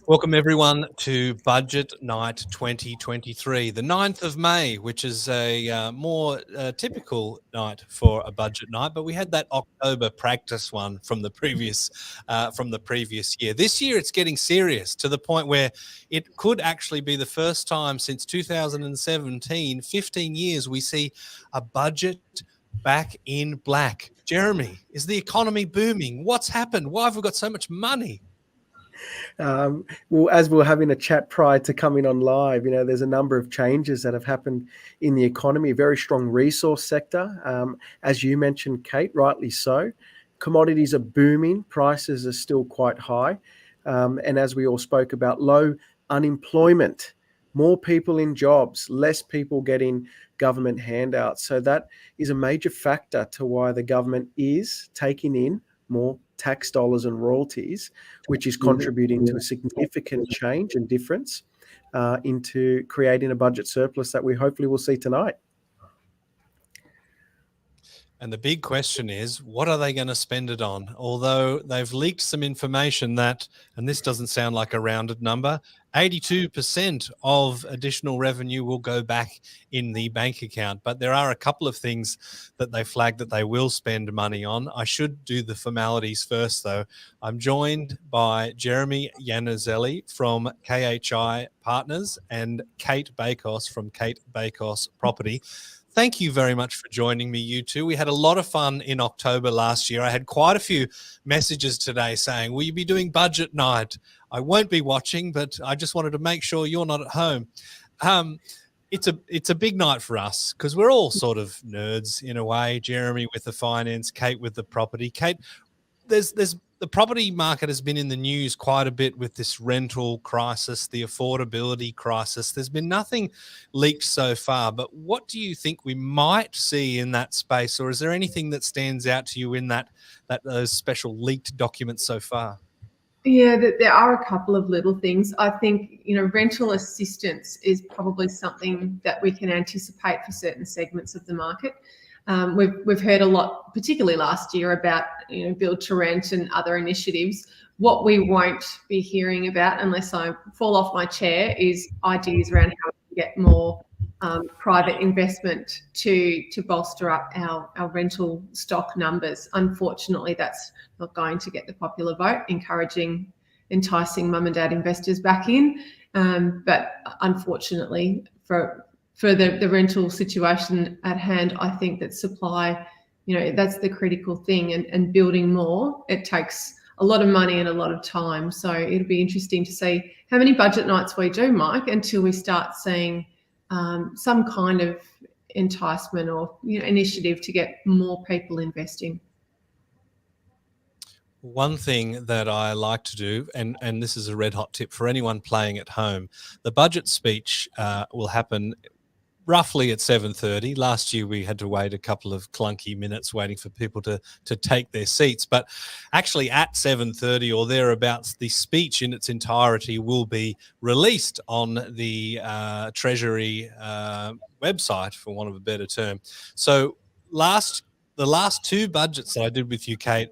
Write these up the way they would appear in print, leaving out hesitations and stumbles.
Welcome everyone to Budget Night 2023, the 9th of May, which is a more typical night for a budget night, but we had that October practice one from the previous year. This year it's getting serious to the point where it could actually be the first time since 2017, 15 years, we see a budget back in black. Jeremy, is the economy booming? What's happened? Why have we got so much money? Well, as we were having a chat prior to coming on live, there's a number of changes that have happened in the economy, a very strong resource sector. As you mentioned, Kate, rightly so. Commodities are booming, prices are still quite high. And as we all spoke about, low unemployment, more people in jobs, less people getting government handouts. So that is a major factor to why the government is taking in more tax dollars and royalties, which is contributing to a significant change and difference into creating a budget surplus that we hopefully will see tonight. And the big question is, what are they going to spend it on? Although they've leaked some information that, and this doesn't sound like a rounded number, 82% of additional revenue will go back in the bank account. But there are a couple of things that they flagged that they will spend money on. I should do the formalities first, though. I'm joined by Jeremy Iannuzzelli from KHI Partners and Cate Bakos from Cate Bakos Property. Thank you very much for joining me, you two. We had a lot of fun in October last year. I had quite a few messages today saying, will you be doing budget night? I won't be watching, but I just wanted to make sure you're not at home. It's a big night for us because we're all sort of nerds in a way. Jeremy with the finance, Cate with the property. Cate, the property market has been in the news quite a bit with this rental crisis, the affordability crisis. There's been nothing leaked so far, but what do you think we might see in that space? Or is there anything that stands out to you in those special leaked documents so far? Yeah, there are a couple of little things. I think, rental assistance is probably something that we can anticipate for certain segments of the market. We've heard a lot, particularly last year, about build to rent and other initiatives. What we won't be hearing about, unless I fall off my chair, is ideas around how we can get more private investment to bolster up our rental stock numbers. Unfortunately, that's not going to get the popular vote, enticing mum and dad investors back in. But unfortunately, for the rental situation at hand, I think that supply, that's the critical thing, and building more, it takes a lot of money and a lot of time. So it'll be interesting to see how many budget nights we do, Mike, until we start seeing some kind of enticement or initiative to get more people investing. One thing that I like to do, and this is a red hot tip for anyone playing at home, the budget speech will happen roughly at 7:30. Last year we had to wait a couple of clunky minutes waiting for people to take their seats, but actually at 7:30 or thereabouts, the speech in its entirety will be released on the Treasury website, for want of a better term. So the last two budgets that I did with you, Cate,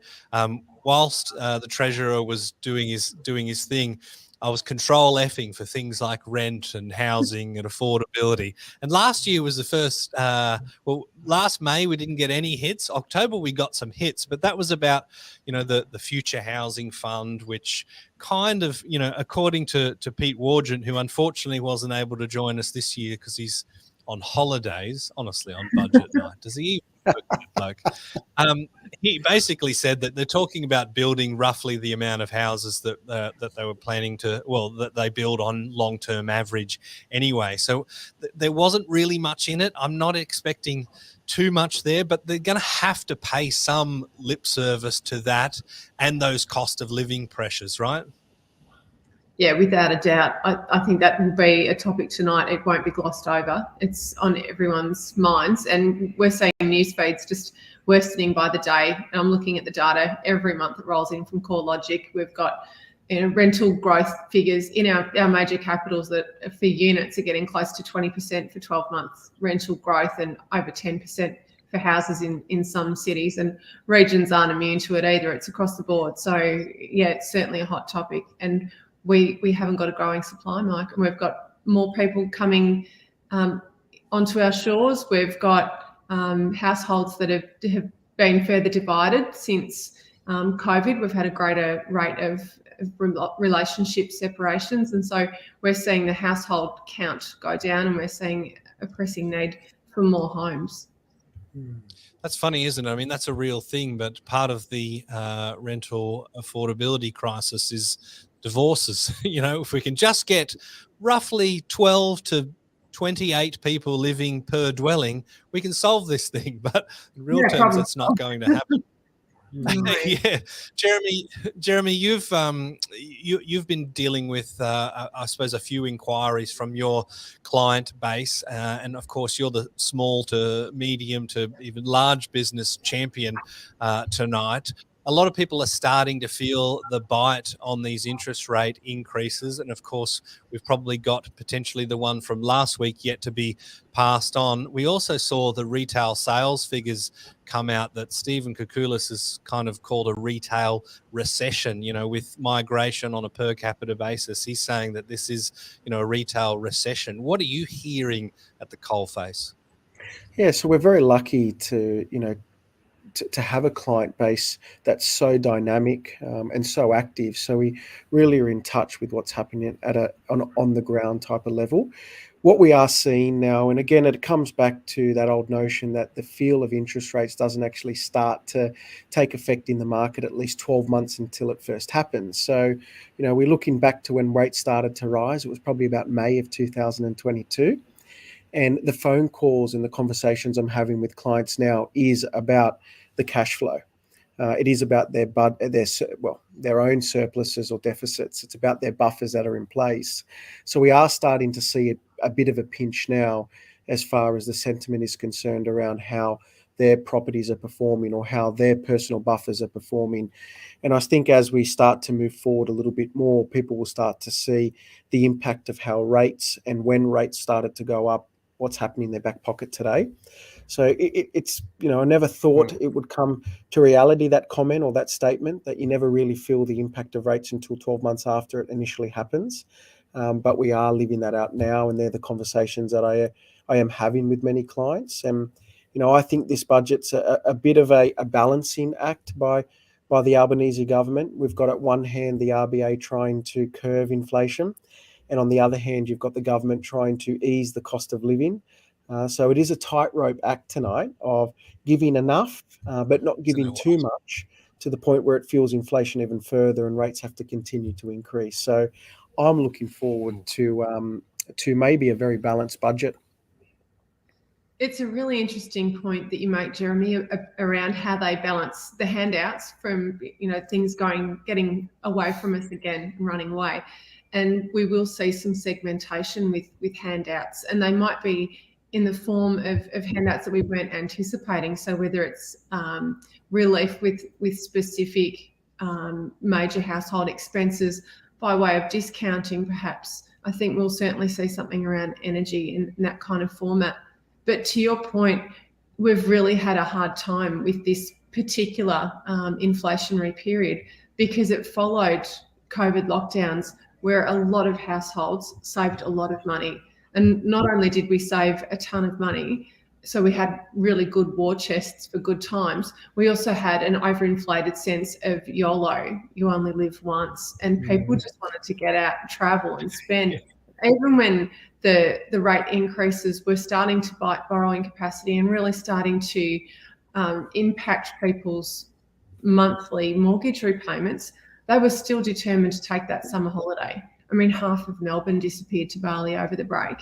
whilst the Treasurer was doing his thing, I was control Fing for things like rent and housing and affordability. And last year was the first, last May we didn't get any hits. October we got some hits, but that was about, the Future Housing Fund, which kind of, according to Pete Wargent, who unfortunately wasn't able to join us this year because he's on holidays, honestly, on budget night. Does he even bloke? He basically said that they're talking about building roughly the amount of houses that they were planning to, that they build on long-term average anyway. So there wasn't really much in it. I'm not expecting too much there, but they're going to have to pay some lip service to that and those cost of living pressures, right? Yeah, without a doubt. I think that will be a topic tonight. It won't be glossed over. It's on everyone's minds. And we're seeing news feeds just worsening by the day. And I'm looking at the data every month that rolls in from CoreLogic. We've got rental growth figures in our major capitals that for units are getting close to 20% for 12 months rental growth, and over 10% for houses in some cities, and regions aren't immune to it either. It's across the board. So yeah, it's certainly a hot topic. And we haven't got a growing supply, Mike, and we've got more people coming onto our shores. We've got households that have been further divided since COVID. We've had a greater rate of relationship separations, and so we're seeing the household count go down, and we're seeing a pressing need for more homes. That's funny, isn't it? I mean, that's a real thing, but part of the rental affordability crisis is divorces. If we can just get roughly 12 to 28 people living per dwelling, we can solve this thing. But in real terms, that's not going to happen. Yeah, Jeremy, you've been dealing with, I suppose, a few inquiries from your client base, and of course, you're the small to medium to even large business champion tonight. A lot of people are starting to feel the bite on these interest rate increases, and of course, we've probably got potentially the one from last week yet to be passed on. We also saw the retail sales figures come out that Stephen Koukoulas has kind of called a retail recession, with migration on a per capita basis. He's saying that this is, a retail recession. What are you hearing at the coalface? Yeah, so we're very lucky to have a client base that's so dynamic and so active. So we really are in touch with what's happening at on the ground type of level. What we are seeing now, and again, it comes back to that old notion that the feel of interest rates doesn't actually start to take effect in the market at least 12 months until it first happens. So, we're looking back to when rates started to rise. It was probably about May of 2022. And the phone calls and the conversations I'm having with clients now is about the cash flow. It is about their own surpluses or deficits. It's about their buffers that are in place. So we are starting to see a bit of a pinch now as far as the sentiment is concerned around how their properties are performing or how their personal buffers are performing. And I think as we start to move forward a little bit more, people will start to see the impact of how rates and when rates started to go up, what's happening in their back pocket today. So it's, I never thought it would come to reality, that comment or that statement, that you never really feel the impact of rates until 12 months after it initially happens. But we are living that out now, and they're the conversations that I am having with many clients. And, I think this budget's a bit of a balancing act by the Albanese government. We've got at one hand the RBA trying to curb inflation, and on the other hand, you've got the government trying to ease the cost of living. So it is a tightrope act tonight of giving enough, but not giving too much, to the point where it fuels inflation even further and rates have to continue to increase. So I'm looking forward to maybe a very balanced budget. It's a really interesting point that you make, Jeremy, around how they balance the handouts from, things getting away from us again and running away. And we will see some segmentation with handouts, and they might be in the form of handouts that we weren't anticipating. So whether it's relief with specific major household expenses by way of discounting, perhaps, I think we'll certainly see something around energy in that kind of format. But to your point, we've really had a hard time with this particular inflationary period, because it followed COVID lockdowns where a lot of households saved a lot of money. And not only did we save a ton of money, so we had really good war chests for good times, we also had an overinflated sense of YOLO, you only live once, and people just wanted to get out and travel and spend. Even when the rate increases were starting to bite borrowing capacity and really starting to impact people's monthly mortgage repayments, they were still determined to take that summer holiday. I mean, half of Melbourne disappeared to Bali over the break.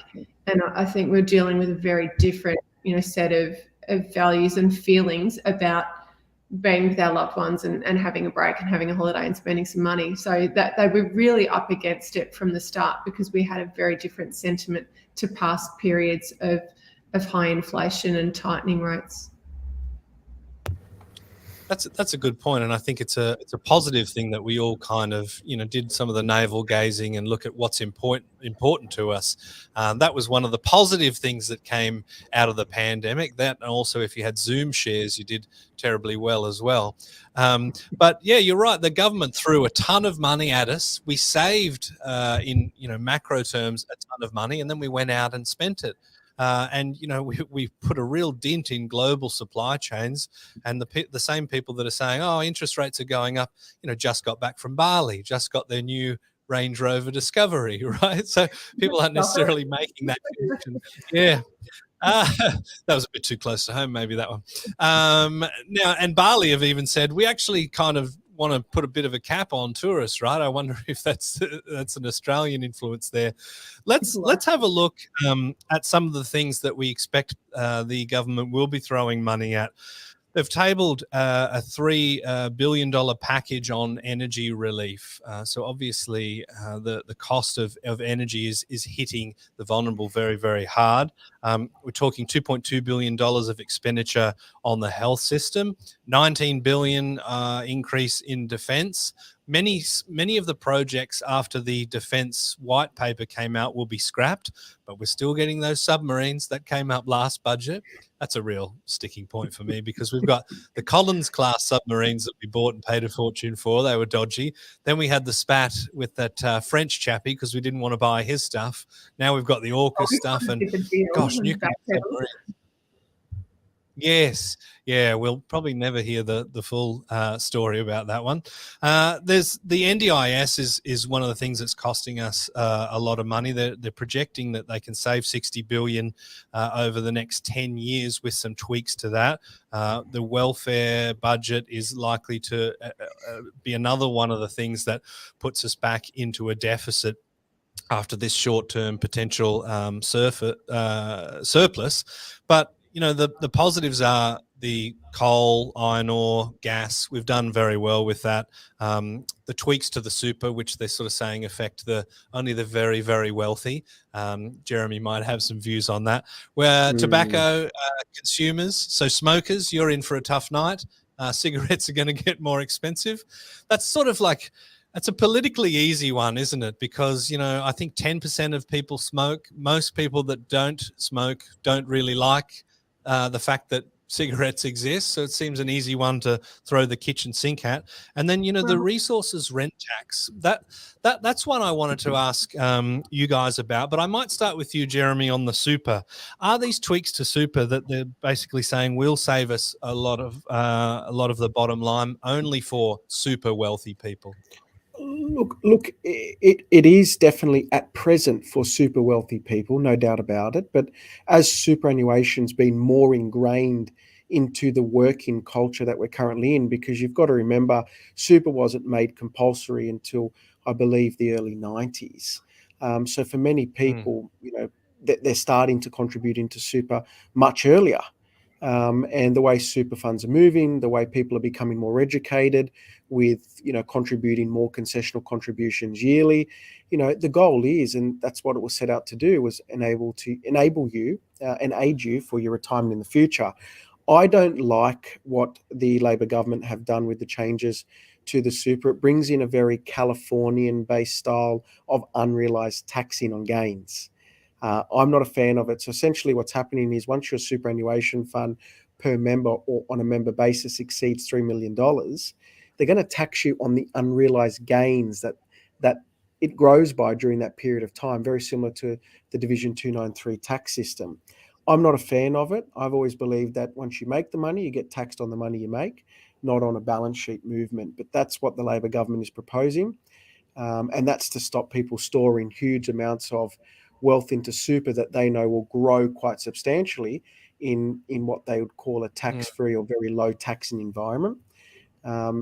And I think we're dealing with a very different, set of values and feelings about being with our loved ones and having a break and having a holiday and spending some money. So that they were really up against it from the start, because we had a very different sentiment to past periods of high inflation and tightening rates. That's a good point, and I think it's a positive thing that we all kind of did some of the navel gazing and look at what's important to us. That was one of the positive things that came out of the pandemic. That, and also if you had Zoom shares, you did terribly well as well. But yeah, you're right. The government threw a ton of money at us. We saved in macro terms a ton of money, and then we went out and spent it. And we put a real dent in global supply chains, and the same people that are saying, oh, interest rates are going up, just got back from Bali, just got their new Range Rover Discovery, right? So people aren't necessarily making that connection. Yeah. That was a bit too close to home, maybe that one. Now, and Bali have even said, we actually kind of want to put a bit of a cap on tourists, right? I wonder if that's an Australian influence there. Let's have a look at some of the things that we expect the government will be throwing money at. They've tabled a $3 billion package on energy relief. So obviously the cost of energy is hitting the vulnerable very, very hard. We're talking $2.2 billion of expenditure on the health system, $19 billion increase in defence. Many of the projects after the defence white paper came out will be scrapped, but we're still getting those submarines that came up last budget. That's a real sticking point for me, because we've got the Collins class submarines that we bought and paid a fortune for. They were dodgy. Then we had the spat with that French chappie because we didn't want to buy his stuff. Now we've got the AUKUS stuff, and gosh, nuclear submarines. Yes. Yeah, we'll probably never hear the full story about that one. There's the NDIS is one of the things that's costing us a lot of money. They're projecting that they can save $60 billion over the next 10 years with some tweaks to that. The welfare budget is likely to be another one of the things that puts us back into a deficit after this short-term potential surplus. But the positives are the coal, iron ore, gas. We've done very well with that. The tweaks to the super, which they're sort of saying affect only the very, very wealthy. Jeremy might have some views on that. Where tobacco consumers, so smokers, you're in for a tough night. Cigarettes are going to get more expensive. That's sort of like, that's a politically easy one, isn't it? Because, I think 10% of people smoke. Most people that don't smoke don't really like the fact that cigarettes exist. So it seems an easy one to throw the kitchen sink at. And then, the resources rent tax. That's one I wanted to ask you guys about. But I might start with you, Jeremy, on the super. Are these tweaks to super that they're basically saying will save us a lot of the bottom line only for super wealthy people? Look, it is definitely at present for super wealthy people, no doubt about it. But as superannuation's been more ingrained into the working culture that we're currently in, because you've got to remember, super wasn't made compulsory until, I believe, the early 90s. So for many people, they're starting to contribute into super much earlier. And the way super funds are moving, the way people are becoming more educated with, contributing more concessional contributions yearly, the goal is, and that's what it was set out to do, was enable you and aid you for your retirement in the future. I don't like what the Labor government have done with the changes to the super. It brings in a very Californian-based style of unrealized taxing on gains. I'm not a fan of it. So essentially what's happening is, once your superannuation fund per member or on a member basis exceeds $3 million, they're going to tax you on the unrealized gains that it grows by during that period of time, very similar to the Division 293 tax system. I'm not a fan of it. I've always believed that once you make the money, you get taxed on the money you make, not on a balance sheet movement. But that's what the Labor government is proposing. And that's to stop people storing huge amounts of wealth into super that they know will grow quite substantially in what they would call a tax-free or very low taxing environment.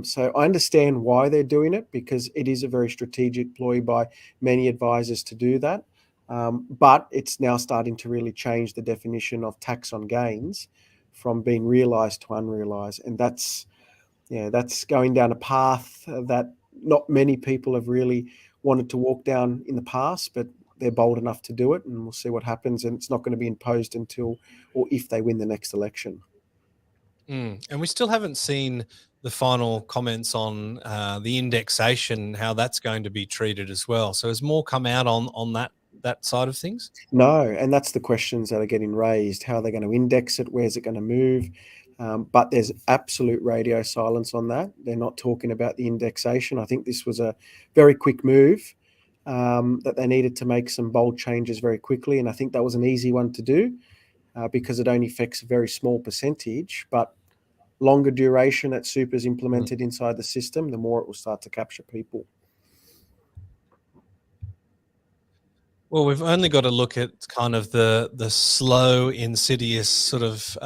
So I understand why they're doing it, because it is a very strategic ploy by many advisors to do that. But it's now starting to really change the definition of tax on gains from being realized to unrealized. And that's going down a path that not many people have really wanted to walk down in the past, but they're bold enough to do it, and we'll see what happens. And it's not going to be imposed until or if they win the next election. And we still haven't seen the final comments on the indexation, how that's going to be treated as well. So has more come out on that side of things? No, and that's the questions that are getting raised. How are they going to index it? Where's it going to move? But there's absolute radio silence on that. They're not talking about the indexation. I think this was a very quick move, that they needed to make some bold changes very quickly. And I think that was an easy one to do because it only affects a very small percentage. But longer duration that super's implemented inside the system, the more it will start to capture people. Well, we've only got to look at kind of the slow, insidious sort of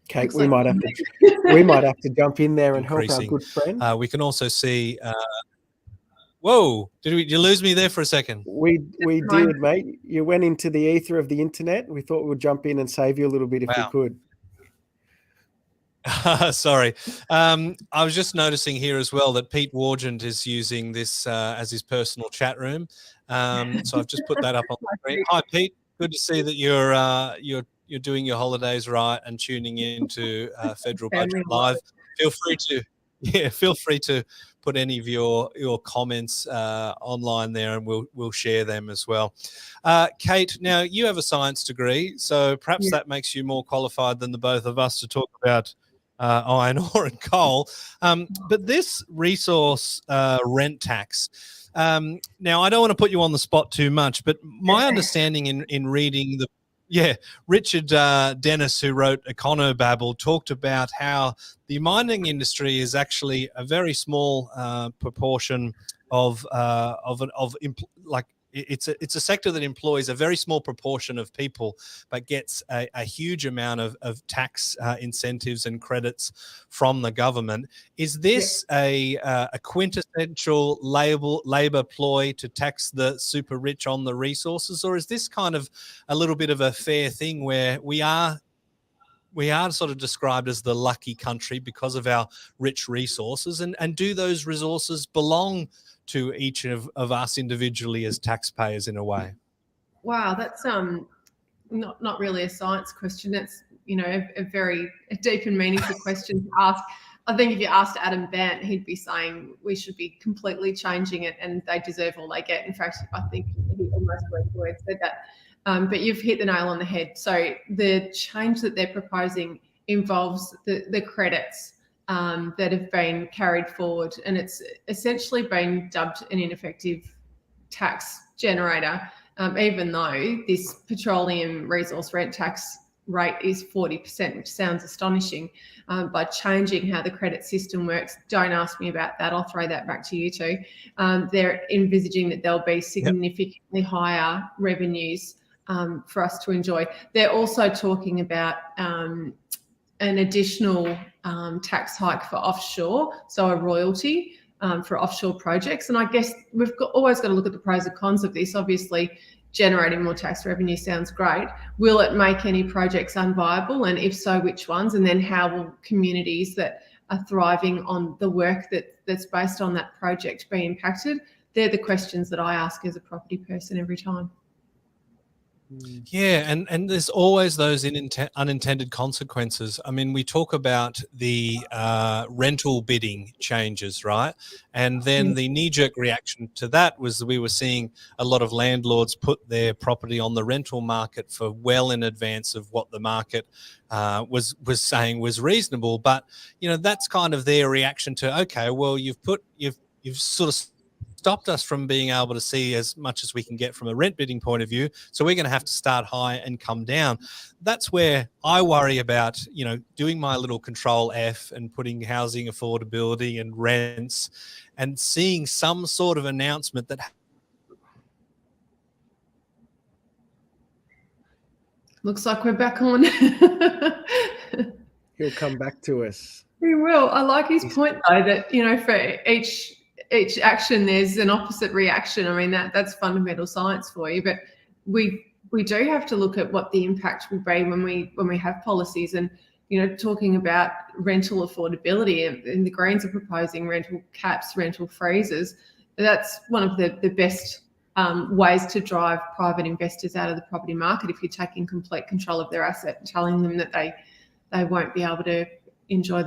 Kate, we might have to jump in there and help our good friend. We can also see. Whoa! Did you lose me there for a second? We did, mate. You went into the ether of the internet. We thought we'd jump in and save you a little bit if we could. Sorry. I was just noticing here as well that Pete Wargent is using this as his personal chat room. So I've just put that up on the screen. Hi, Pete. Good to see that you're doing your holidays right and tuning in to Federal Budget Live. Feel free to put any of your comments online there, and we'll share them as well. Cate, now you have a science degree, so perhaps that makes you more qualified than the both of us to talk about iron ore and coal. But this resource rent tax. Now, I don't want to put you on the spot too much, but my understanding in reading Richard Dennis, who wrote Econobabble, talked about how the mining industry is actually a very small proportion it's a sector that employs a very small proportion of people, but gets a huge amount of tax incentives and credits from the government. Is this a quintessential labor ploy to tax the super rich on the resources, or is this kind of a little bit of a fair thing where we are sort of described as the lucky country because of our rich resources, and do those resources belong to each of us individually as taxpayers in a way? Wow, that's not really a science question. That's a very deep and meaningful question to ask. I think if you asked Adam Bant, he'd be saying we should be completely changing it, and they deserve all they get. In fact, I think he almost word for word said that. But you've hit the nail on the head. So the change that they're proposing involves the credits that have been carried forward, and it's essentially been dubbed an ineffective tax generator, even though this petroleum resource rent tax rate is 40%, which sounds astonishing. By changing how the credit system works, don't ask me about that, I'll throw that back to you two. They're envisaging that there'll be significantly higher revenues for us to enjoy. They're also talking about an additional tax hike for offshore, so a royalty for offshore projects. And I guess we've always got to look at the pros and cons of this. Obviously, generating more tax revenue sounds great. Will it make any projects unviable? And if so, which ones? And then how will communities that are thriving on the work that's based on that project be impacted? They're the questions that I ask as a property person every time. Yeah, and there's always those unintended consequences. I mean, we talk about the rental bidding changes, right? And then the knee-jerk reaction to that was we were seeing a lot of landlords put their property on the rental market for well in advance of what the market was saying was reasonable. But that's kind of their reaction to, okay, well, you've sort of stopped us from being able to see as much as we can get from a rent bidding point of view. So we're going to have to start high and come down. That's where I worry about, doing my little control F and putting housing affordability and rents and seeing some sort of announcement that looks like we're back on. He'll come back to us. He will. I like his point though, that for each action there's an opposite reaction. I mean, that's fundamental science for you, but we do have to look at what the impact will be when we have policies. And talking about rental affordability, and the Greens are proposing rental caps, rental freezes. That's one of the best ways to drive private investors out of the property market if you're taking complete control of their asset and telling them that they won't be able to enjoy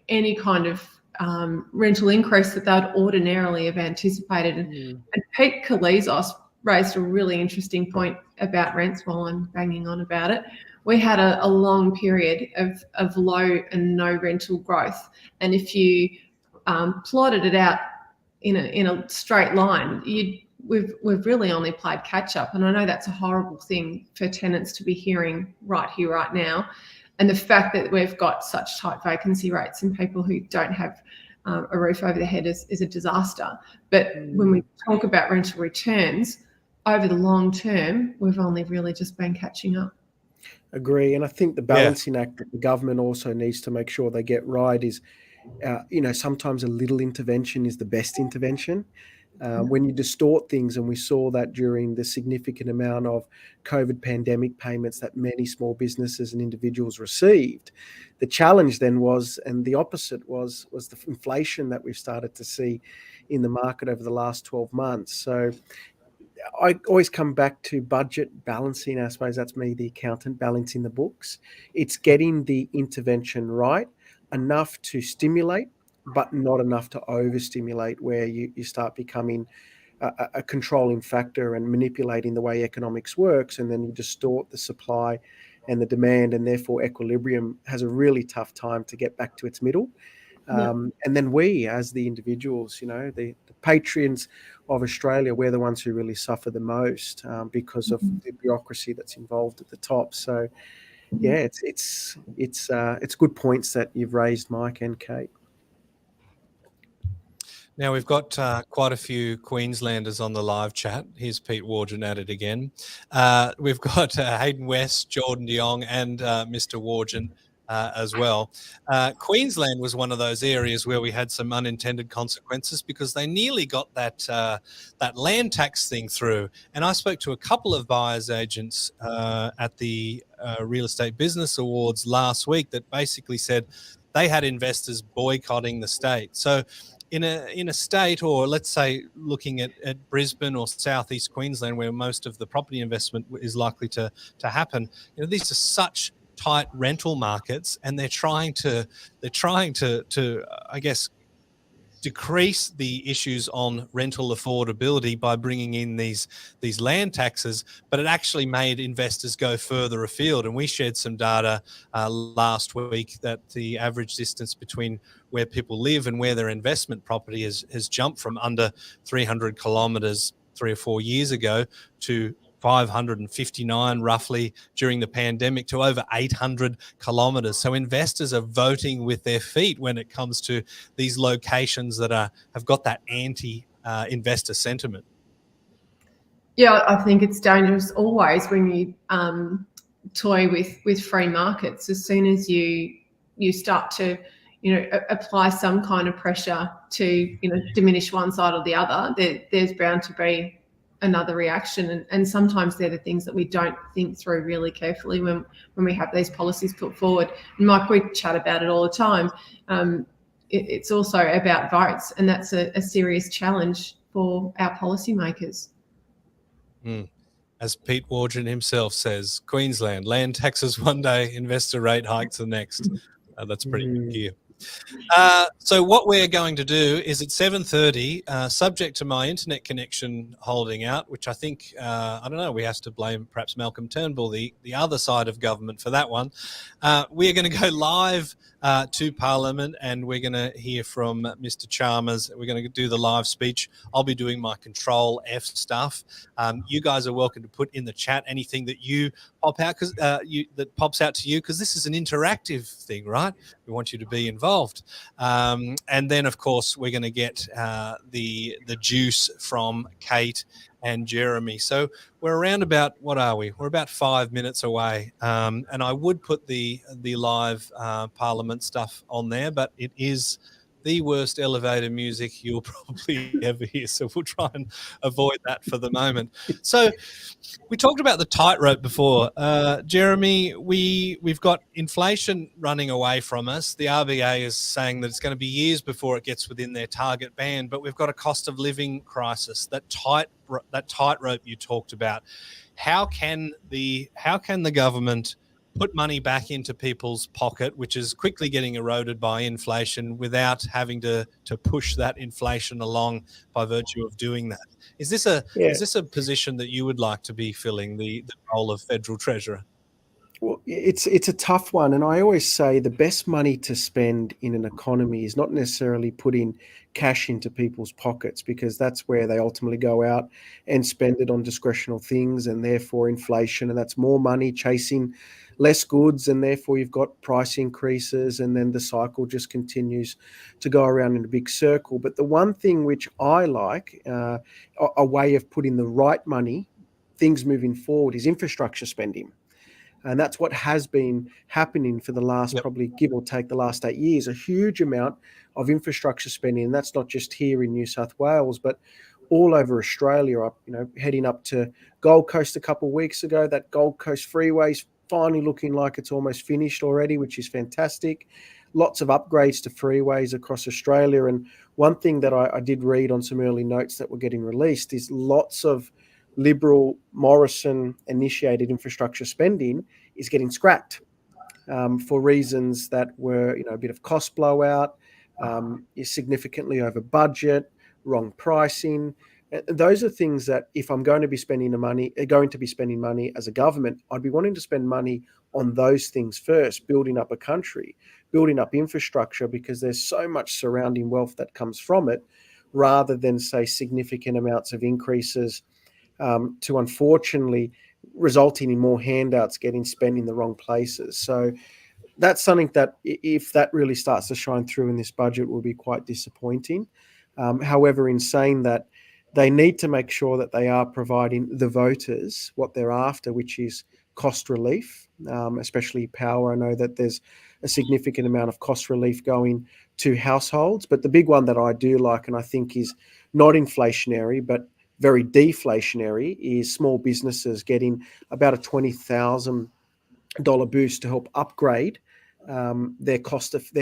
any kind of rental increase that they'd ordinarily have anticipated. And Pete Kalizos raised a really interesting point about rents while I'm banging on about it. We had a long period of low and no rental growth, and if you plotted it out in a straight line, we've really only played catch up. And I know that's a horrible thing for tenants to be hearing right here, right now. And the fact that we've got such tight vacancy rates and people who don't have a roof over their head is a disaster. But when we talk about rental returns, over the long term, we've only really just been catching up. Agree. And I think the balancing act that the government also needs to make sure they get right is, sometimes a little intervention is the best intervention. When you distort things, and we saw that during the significant amount of COVID pandemic payments that many small businesses and individuals received, the challenge then was, and the opposite was the inflation that we've started to see in the market over the last 12 months. So I always come back to budget balancing. I suppose that's me, the accountant, balancing the books. It's getting the intervention right, enough to stimulate, but not enough to overstimulate, where you start becoming a controlling factor and manipulating the way economics works, and then you distort the supply and the demand, and therefore equilibrium has a really tough time to get back to its middle. And then we, as the individuals, the patrons of Australia, we're the ones who really suffer the most because of the bureaucracy that's involved at the top. So, yeah, it's good points that you've raised, Mike and Kate. Now, we've got quite a few Queenslanders on the live chat. Here's Pete Wargent at it again. We've got Hayden West, Jordan de Jong, and Mr. Wargent as well. Queensland was one of those areas where we had some unintended consequences because they nearly got that land tax thing through. And I spoke to a couple of buyers agents at the Real Estate Business Awards last week that basically said they had investors boycotting the state. So in a state, or let's say looking at Brisbane or southeast Queensland, where most of the property investment is likely to happen, these are such tight rental markets, and they're trying to I guess decrease the issues on rental affordability by bringing in these land taxes, but it actually made investors go further afield. And we shared some data last week that the average distance between where people live and where their investment property has jumped from under 300 kilometres 3 or 4 years ago to 559 roughly during the pandemic to over 800 kilometres. So investors are voting with their feet when it comes to these locations that have got that anti-investor sentiment. Yeah, I think it's dangerous always when you toy with free markets. As soon as you start to apply some kind of pressure to diminish one side or the other, there's bound to be another reaction, and sometimes they're the things that we don't think through really carefully when we have these policies put forward. And Mike, we chat about it all the time. It's also about votes, and that's a serious challenge for our policymakers. As Pete Wargent himself says, Queensland, land taxes one day, investor rate hikes the next. That's pretty good gear. So what we're going to do is at 7:30, subject to my internet connection holding out, which I think, I don't know, we have to blame perhaps Malcolm Turnbull, the other side of government, for that one. We're going to go live to Parliament, and we're going to hear from Mr. Chalmers. We're going to do the live speech. I'll be doing my Control F stuff. You guys are welcome to put in the chat anything that you pop out, that pops out to you, because this is an interactive thing, right? We want you to be involved. And then, of course, we're going to get the juice from Kate and Jeremy. So we're around about, what are we? We're about 5 minutes away. And I would put the live Parliament stuff on there, but it is the worst elevator music you'll probably ever hear. So we'll try and avoid that for the moment. So we talked about the tightrope before. Jeremy, we've got inflation running away from us. The RBA is saying that it's going to be years before it gets within their target band, but we've got a cost of living crisis. That tightrope you talked about. How can the government put money back into people's pocket, which is quickly getting eroded by inflation, without having to push that inflation along by virtue of doing that? Is this a position that you would like to be filling, the role of federal treasurer? Well, it's a tough one, and I always say the best money to spend in an economy is not necessarily putting cash into people's pockets, because that's where they ultimately go out and spend it on discretionary things, and therefore inflation, and that's more money chasing less goods, and therefore you've got price increases, and then the cycle just continues to go around in a big circle. But the one thing which I like, a way of putting the right money, things moving forward, is infrastructure spending. And that's what has been happening for the last, probably give or take the last 8 years, a huge amount of infrastructure spending. And that's not just here in New South Wales, but all over Australia. Heading up to Gold Coast a couple of weeks ago, that Gold Coast freeway's finally looking like it's almost finished already, which is fantastic. Lots of upgrades to freeways across Australia. And one thing that I did read on some early notes that were getting released is lots of Liberal Morrison initiated infrastructure spending is getting scrapped for reasons that were, a bit of cost blowout, is significantly over budget, wrong pricing. Those are things that if I'm going to be spending money as a government, I'd be wanting to spend money on those things first, building up a country, building up infrastructure, because there's so much surrounding wealth that comes from it, rather than, say, significant amounts of increases to unfortunately resulting in more handouts getting spent in the wrong places. So that's something that, if that really starts to shine through in this budget, will be quite disappointing. However, in saying that, they need to make sure that they are providing the voters what they're after, which is cost relief, especially power. I know that there's a significant amount of cost relief going to households, but the big one that I do like, and I think is not inflationary, but very deflationary, is small businesses getting about a $20,000 boost to help upgrade their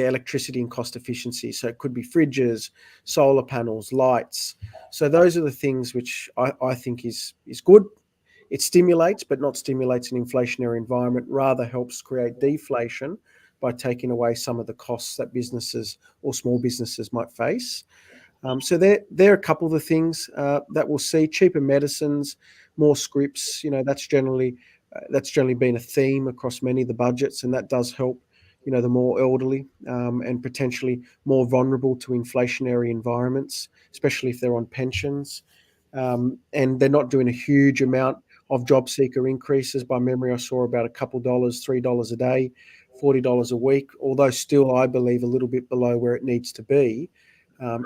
electricity and cost efficiency. So it could be fridges, solar panels, lights. So those are the things which I think is good. It stimulates, but not stimulates an inflationary environment, rather helps create deflation by taking away some of the costs that businesses or small businesses might face. So there are a couple of the things that we'll see. Cheaper medicines, more scripts. That's generally been a theme across many of the budgets, and that does help. The more elderly and potentially more vulnerable to inflationary environments, especially if they're on pensions, and they're not doing a huge amount of job seeker increases. By memory, I saw about a couple dollars, $3 a day, $40 a week. Although still, I believe, a little bit below where it needs to be.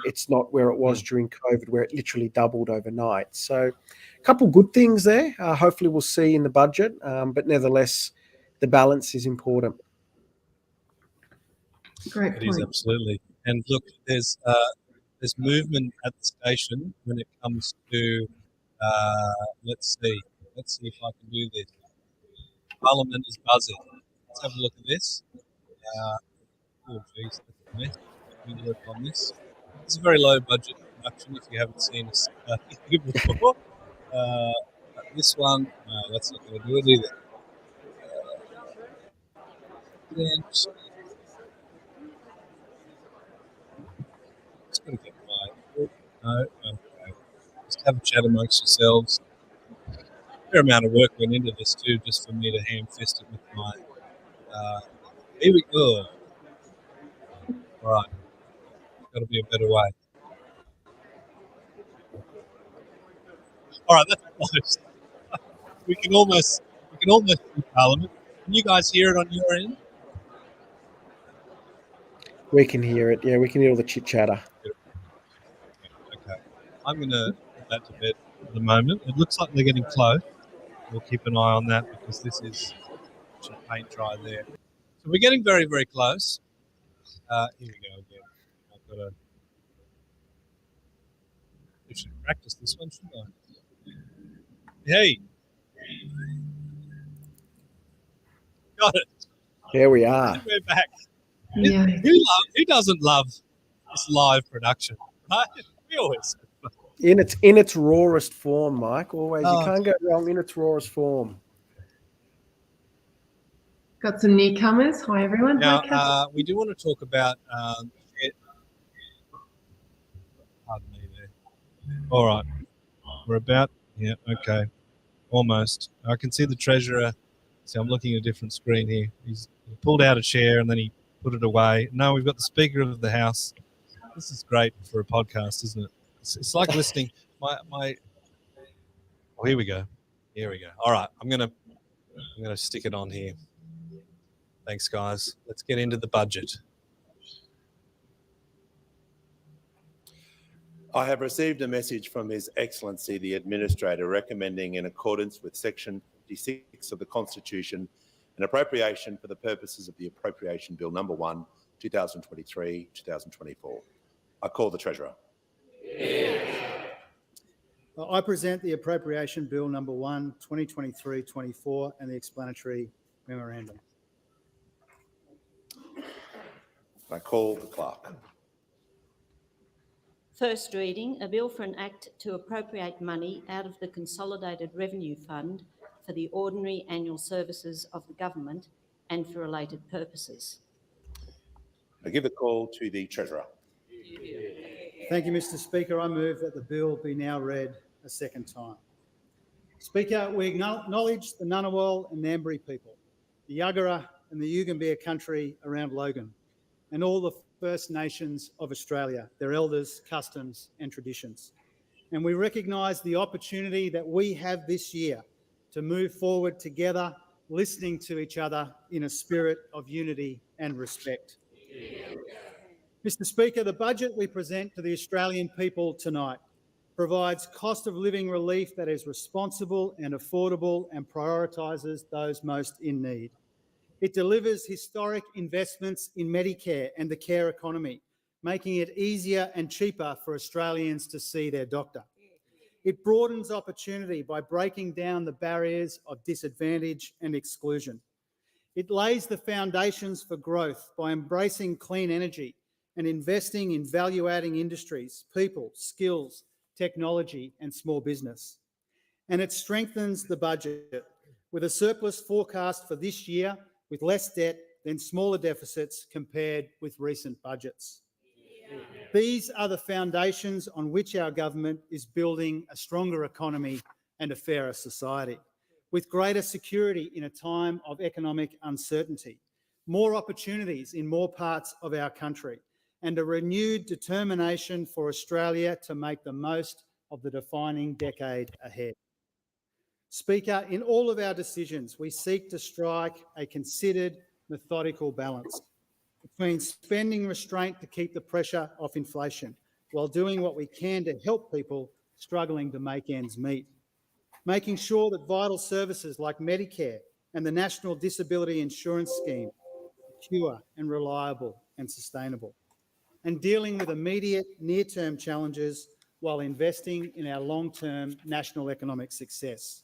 It's not where it was during COVID, where it literally doubled overnight. So a couple good things there. Hopefully we'll see in the budget, but nevertheless, the balance is important. Great point. It is, absolutely. And look, there's movement at the station when it comes to, let's see if I can do this. Parliament is buzzing. Let's have a look at this. Oh, geez, that's a mess. We work on this. It's a very low budget production if you haven't seen us here before. This one, no, that's not going to do it either. Just going to get my... No, okay. Just have a chat amongst yourselves. A fair amount of work went into this too, just for me to ham-fist it with my... here we go. All right. Got to be a better way. All right, that's close. We can almost do Parliament. Can you guys hear it on your end? We can hear it. Yeah, we can hear all the chit chatter. Okay. I'm going to put that to bed for the moment. It looks like they're getting close. We'll keep an eye on that, because this is paint dry there. So we're getting very, very close. Here we go again. I should practice this one, shouldn't I? Hey, got it. There we are. We're back. Yeah. Who doesn't love this live production? Right? We always. In its rawest form, Mike. Always, you Oh. can't go wrong in its rawest form. Got some newcomers. Hi, everyone. Hi, Kath. Now, we do want to talk about. Pardon me there. All right, we're about. Yeah, okay, almost. I can see the treasurer. See, I'm looking at a different screen here. He pulled out a chair and then he put it away. No, we've got the Speaker of the House. This is great for a podcast, isn't it? It's like listening. My. Oh, here we go. Here we go. All right, I'm gonna stick it on here. Thanks, guys. Let's get into the budget. I have received a message from His Excellency the Administrator recommending, in accordance with Section 56 of the Constitution, an appropriation for the purposes of the Appropriation Bill Number 1, 2023-2024. I call the Treasurer. I present the Appropriation Bill Number 1, 2023-24 and the explanatory memorandum. I call the Clerk. First reading, a bill for an act to appropriate money out of the Consolidated Revenue Fund for the ordinary annual services of the government and for related purposes. I give the call to the Treasurer. Thank you, Mr. Speaker. I move that the bill be now read a second time. Speaker, we acknowledge the Ngunnawal and Ngambri people, the Yuggera and the Yugambeh country around Logan, and all the First Nations of Australia, their elders, customs and traditions. And we recognise the opportunity that we have this year to move forward together, listening to each other in a spirit of unity and respect. Mr. Speaker, the budget we present to the Australian people tonight provides cost of living relief that is responsible and affordable and prioritises those most in need. It delivers historic investments in Medicare and the care economy, making it easier and cheaper for Australians to see their doctor. It broadens opportunity by breaking down the barriers of disadvantage and exclusion. It lays the foundations for growth by embracing clean energy and investing in value-adding industries, people, skills, technology and small business. And it strengthens the budget with a surplus forecast for this year with less debt than smaller deficits compared with recent budgets. These are the foundations on which our government is building a stronger economy and a fairer society, with greater security in a time of economic uncertainty, more opportunities in more parts of our country, and a renewed determination for Australia to make the most of the defining decade ahead. Speaker, in all of our decisions, we seek to strike a considered, methodical balance between spending restraint to keep the pressure off inflation while doing what we can to help people struggling to make ends meet, making sure that vital services like Medicare and the National Disability Insurance Scheme are secure and reliable and sustainable, and dealing with immediate near-term challenges while investing in our long-term national economic success,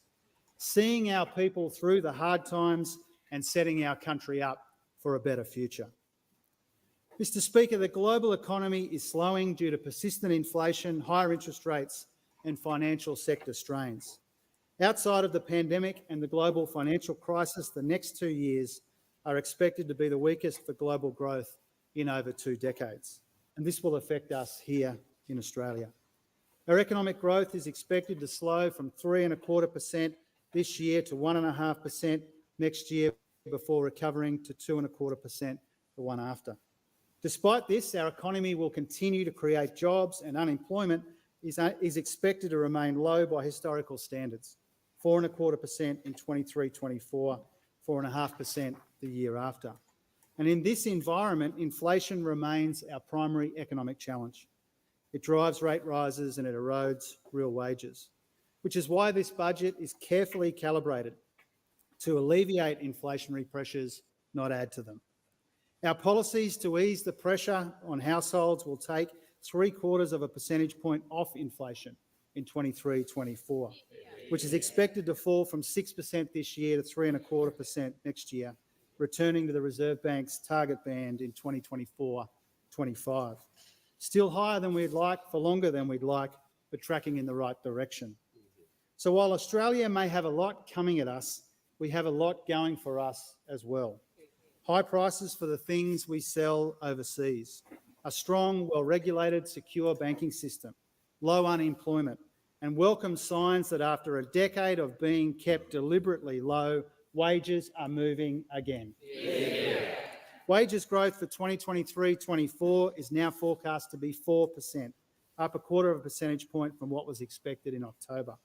seeing our people through the hard times and setting our country up for a better future. Mr. Speaker, the global economy is slowing due to persistent inflation, higher interest rates and financial sector strains. Outside of the pandemic and the global financial crisis, the next 2 years are expected to be the weakest for global growth in over 2 decades, and this will affect us here in Australia. Our economic growth is expected to slow from 3.25% this year to 1.5% next year before recovering to 2.25% the one after. Despite this, our economy will continue to create jobs and unemployment is expected to remain low by historical standards, 4.25% in 23-24, 4.5% the year after. And in this environment, inflation remains our primary economic challenge. It drives rate rises and it erodes real wages, which is why this budget is carefully calibrated to alleviate inflationary pressures, not add to them. Our policies to ease the pressure on households will take 0.75 of a percentage point off inflation in 23-24, which is expected to fall from 6% this year to 3.25% next year, returning to the Reserve Bank's target band in 2024-25. Still higher than we'd like, for longer than we'd like, but tracking in the right direction. So while Australia may have a lot coming at us, we have a lot going for us as well. High prices for the things we sell overseas, a strong, well-regulated, secure banking system, low unemployment, and welcome signs that after a decade of being kept deliberately low, wages are moving again. Yeah. Wages growth for 2023-24 is now forecast to be 4%, up 0.25 percentage point from what was expected in October.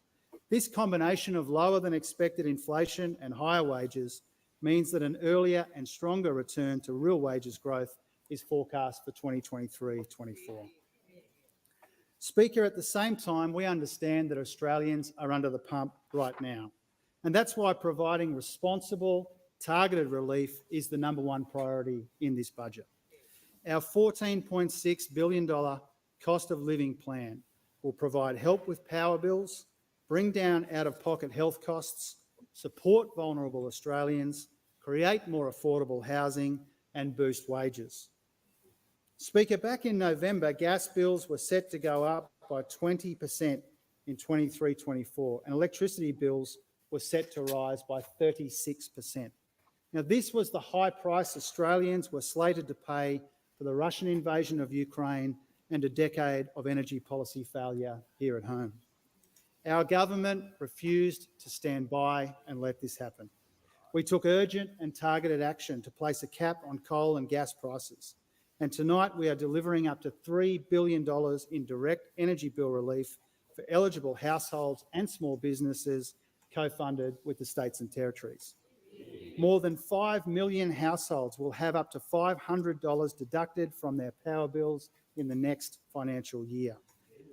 This combination of lower than expected inflation and higher wages means that an earlier and stronger return to real wages growth is forecast for 2023-24. Speaker, at the same time, we understand that Australians are under the pump right now, and that's why providing responsible, targeted relief is the #1 priority in this budget. Our $14.6 billion cost of living plan will provide help with power bills, bring down out-of-pocket health costs, support vulnerable Australians, create more affordable housing and boost wages. Speaker, back in November, gas bills were set to go up by 20% in 23-24 and electricity bills were set to rise by 36%. Now, this was the high price Australians were slated to pay for the Russian invasion of Ukraine and a decade of energy policy failure here at home. Our government refused to stand by and let this happen. We took urgent and targeted action to place a cap on coal and gas prices. And tonight we are delivering up to $3 billion in direct energy bill relief for eligible households and small businesses, co-funded with the states and territories. More than 5 million households will have up to $500 deducted from their power bills in the next financial year.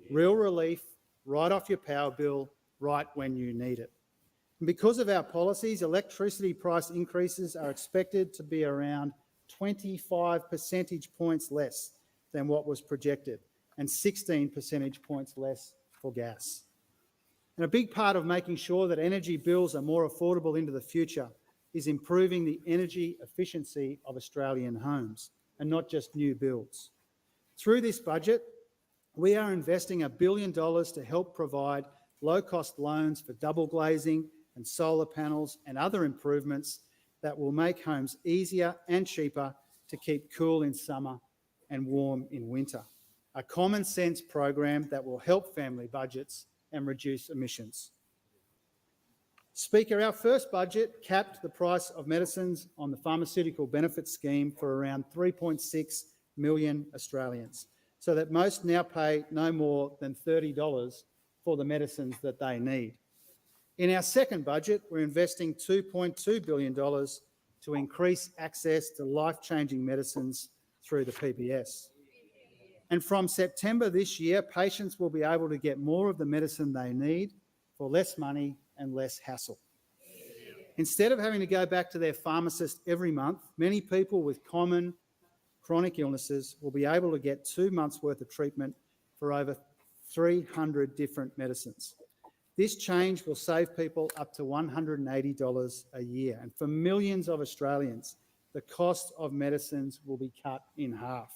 Real relief, right off your power bill, right when you need it. And because of our policies, electricity price increases are expected to be around 25 percentage points less than what was projected, and 16 percentage points less for gas. And a big part of making sure that energy bills are more affordable into the future is improving the energy efficiency of Australian homes, and not just new builds. Through this budget, we are investing $1 billion to help provide low-cost loans for double glazing and solar panels and other improvements that will make homes easier and cheaper to keep cool in summer and warm in winter. A common sense program that will help family budgets and reduce emissions. Speaker, our first budget capped the price of medicines on the pharmaceutical benefit scheme for around 3.6 million Australians, so that most now pay no more than $30 for the medicines that they need. In our second budget, we're investing $2.2 billion to increase access to life-changing medicines through the PBS. And from September this year, patients will be able to get more of the medicine they need for less money and less hassle. Instead of having to go back to their pharmacist every month, many people with common chronic illnesses will be able to get 2 months' worth of treatment for over 300 different medicines. This change will save people up to $180 a year, and for millions of Australians, the cost of medicines will be cut in half.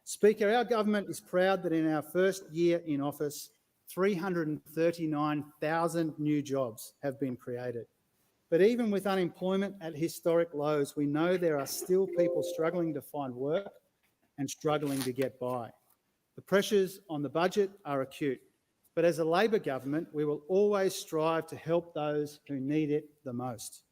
Speaker, our government is proud that in our first year in office, 339,000 new jobs have been created. But even with unemployment at historic lows, we know there are still people struggling to find work and struggling to get by. The pressures on the budget are acute, but as a Labor government, we will always strive to help those who need it the most.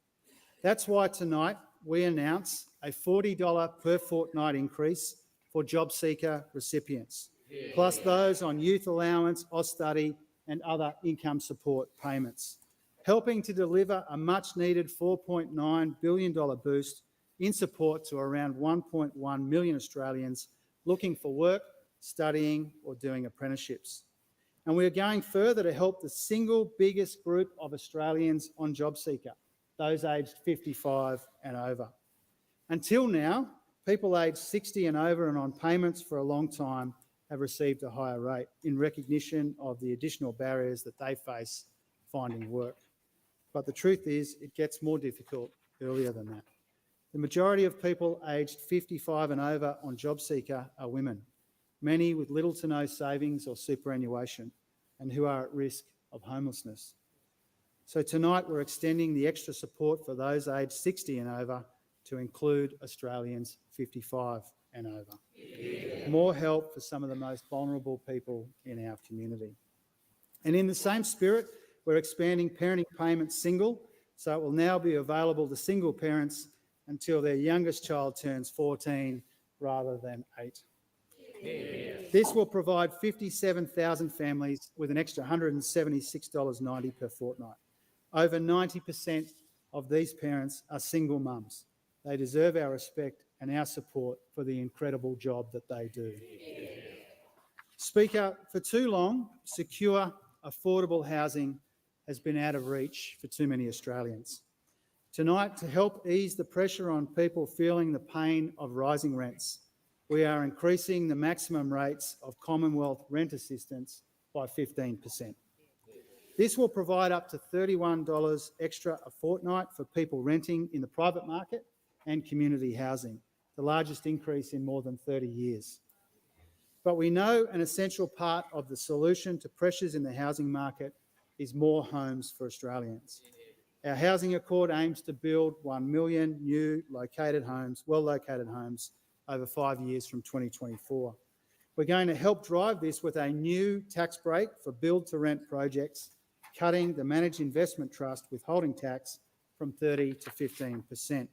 That's why tonight we announce a $40 per fortnight increase for job seeker recipients, plus those on youth allowance, Austudy and other income support payments, helping to deliver a much-needed $4.9 billion boost in support to around 1.1 million Australians looking for work, studying or doing apprenticeships. And we are going further to help the single biggest group of Australians on JobSeeker, those aged 55 and over. Until now, people aged 60 and over and on payments for a long time have received a higher rate in recognition of the additional barriers that they face finding work. But the truth is, it gets more difficult earlier than that. The majority of people aged 55 and over on JobSeeker are women, many with little to no savings or superannuation, and who are at risk of homelessness. So tonight we're extending the extra support for those aged 60 and over to include Australians 55 and over. More help for some of the most vulnerable people in our community. And in the same spirit, we're expanding parenting payments single, so it will now be available to single parents until their youngest child turns 14 rather than 8. This will provide 57,000 families with an extra $176.90 per fortnight. Over 90% of these parents are single mums. They deserve our respect and our support for the incredible job that they do. Speaker, for too long, secure, affordable housing has been out of reach for too many Australians. Tonight, to help ease the pressure on people feeling the pain of rising rents, we are increasing the maximum rates of Commonwealth rent assistance by 15%. This will provide up to $31 extra a fortnight for people renting in the private market and community housing, the largest increase in more than 30 years. But we know an essential part of the solution to pressures in the housing market is more homes for Australians. Our housing accord aims to build 1 million new well-located homes over 5 years from 2024. We're going to help drive this with a new tax break for build-to-rent projects, cutting the managed investment trust withholding tax from 30 to 15%.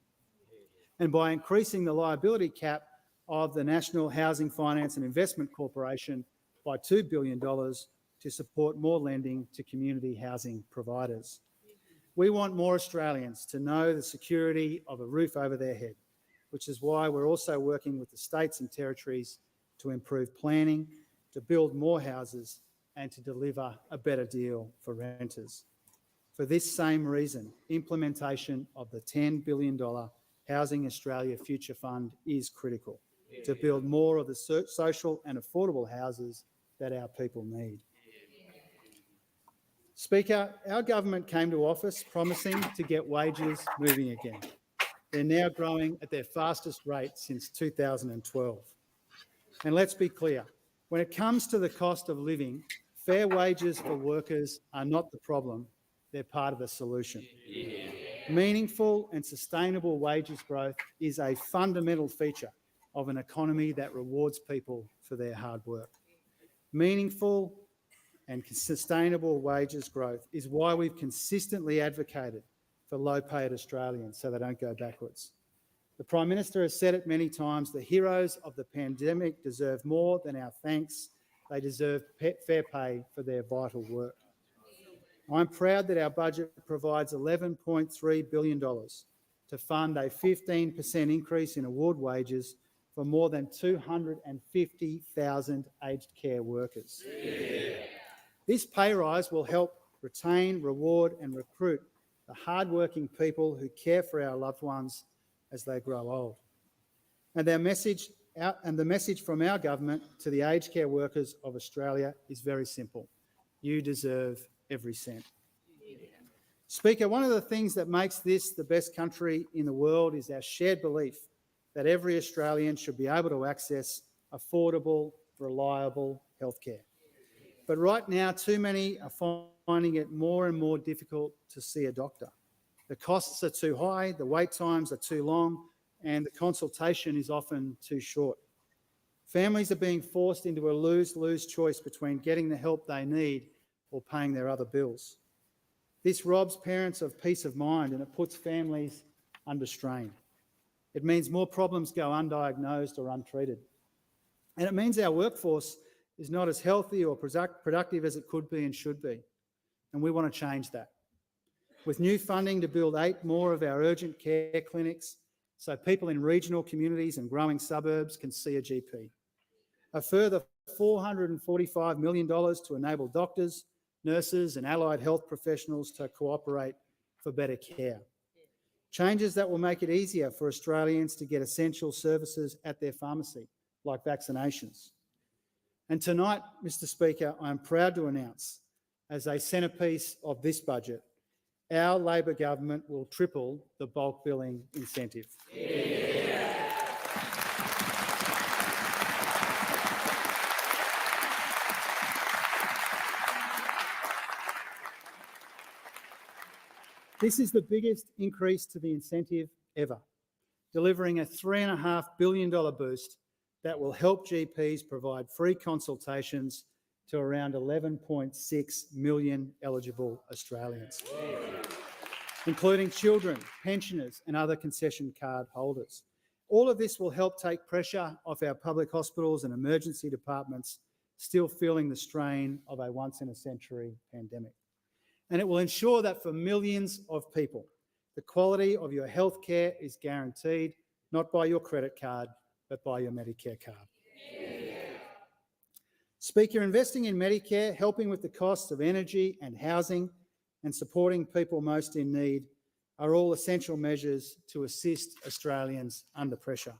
And by increasing the liability cap of the National Housing Finance and Investment Corporation by $2 billion to support more lending to community housing providers. We want more Australians to know the security of a roof over their head, which is why we're also working with the states and territories to improve planning, to build more houses and to deliver a better deal for renters. For this same reason, implementation of the $10 billion Housing Australia Future Fund is critical to build more of the social and affordable houses that our people need. Speaker, our government came to office promising to get wages moving again. They're now growing at their fastest rate since 2012. And let's be clear, when it comes to the cost of living, fair wages for workers are not the problem, they're part of the solution. Meaningful and sustainable wages growth is a fundamental feature of an economy that rewards people for their hard work. Meaningful and sustainable wages growth is why we've consistently advocated for low-paid Australians so they don't go backwards. The Prime Minister has said it many times, the heroes of the pandemic deserve more than our thanks. They deserve fair pay for their vital work. I'm proud that our budget provides $11.3 billion to fund a 15% increase in award wages for more than 250,000 aged care workers. This pay rise will help retain, reward and recruit the hard-working people who care for our loved ones as they grow old. And the message from our government to the aged care workers of Australia is very simple. You deserve every cent. Speaker, one of the things that makes this the best country in the world is our shared belief that every Australian should be able to access affordable, reliable healthcare. But right now, too many are finding it more and more difficult to see a doctor. The costs are too high, the wait times are too long, and the consultation is often too short. Families are being forced into a lose-lose choice between getting the help they need or paying their other bills. This robs parents of peace of mind and it puts families under strain. It means more problems go undiagnosed or untreated. And it means our workforce is not as healthy or productive as it could be and should be. And we want to change that. With new funding to build 8 more of our urgent care clinics so people in regional communities and growing suburbs can see a GP. A further $445 million to enable doctors, nurses and allied health professionals to cooperate for better care. Changes that will make it easier for Australians to get essential services at their pharmacy, like vaccinations. And tonight, Mr. Speaker, I am proud to announce, as a centrepiece of this budget, our Labor government will triple the bulk billing incentive. This is the biggest increase to the incentive ever, delivering a $3.5 billion boost that will help GPs provide free consultations to around 11.6 million eligible Australians, including children, pensioners and other concession card holders. All of this will help take pressure off our public hospitals and emergency departments still feeling the strain of a once-in-a-century pandemic. And it will ensure that for millions of people, the quality of your healthcare is guaranteed, not by your credit card, but by your Medicare card. Speaker, investing in Medicare, helping with the costs of energy and housing, and supporting people most in need are all essential measures to assist Australians under pressure.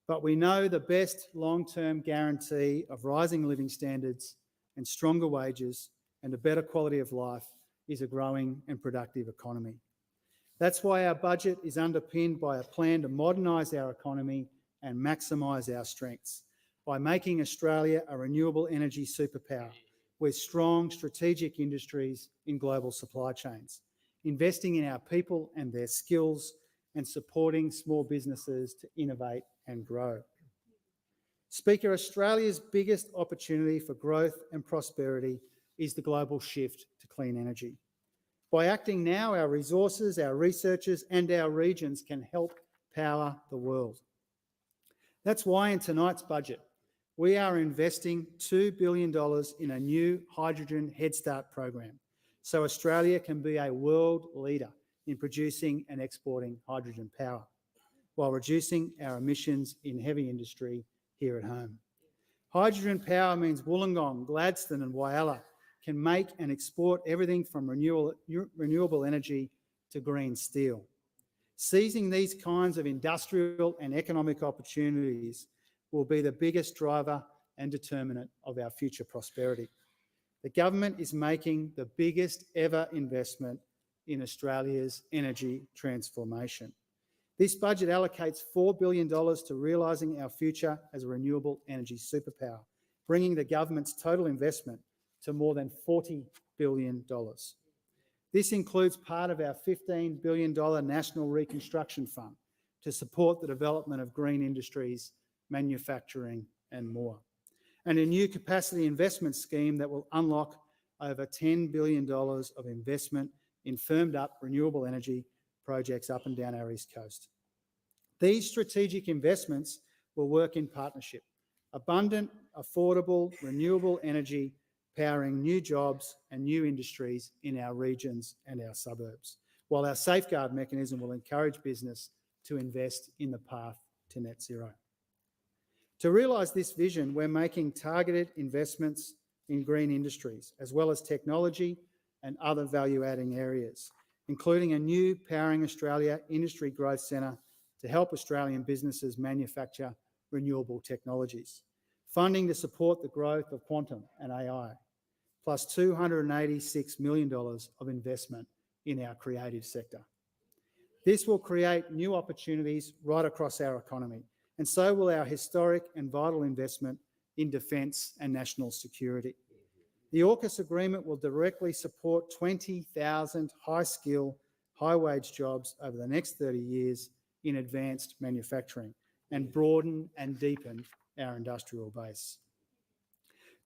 But we know the best long-term guarantee of rising living standards and stronger wages and a better quality of life is a growing and productive economy. That's why our budget is underpinned by a plan to modernise our economy and maximise our strengths by making Australia a renewable energy superpower with strong strategic industries in global supply chains, investing in our people and their skills and supporting small businesses to innovate and grow. Speaker, Australia's biggest opportunity for growth and prosperity is the global shift to clean energy. By acting now, our resources, our researchers and our regions can help power the world. That's why in tonight's budget, we are investing $2 billion in a new hydrogen Head Start program so Australia can be a world leader in producing and exporting hydrogen power while reducing our emissions in heavy industry here at home. Hydrogen power means Wollongong, Gladstone and Whyalla can make and export everything from renewable energy to green steel. Seizing these kinds of industrial and economic opportunities will be the biggest driver and determinant of our future prosperity. The government is making the biggest ever investment in Australia's energy transformation. This budget allocates $4 billion to realising our future as a renewable energy superpower, bringing the government's total investment to more than $40 billion. This includes part of our $15 billion National Reconstruction Fund to support the development of green industries, manufacturing and more, and a new capacity investment scheme that will unlock over $10 billion of investment in firmed-up renewable energy projects up and down our East Coast. These strategic investments will work in partnership. Abundant, affordable, renewable energy powering new jobs and new industries in our regions and our suburbs, while our safeguard mechanism will encourage business to invest in the path to net zero. To realise this vision, we're making targeted investments in green industries, as well as technology and other value-adding areas, including a new Powering Australia Industry Growth Centre to help Australian businesses manufacture renewable technologies, funding to support the growth of quantum and AI, plus $286 million of investment in our creative sector. This will create new opportunities right across our economy, and so will our historic and vital investment in defence and national security. The AUKUS agreement will directly support 20,000 high-skill, high-wage jobs over the next 30 years in advanced manufacturing and broaden and deepen our industrial base.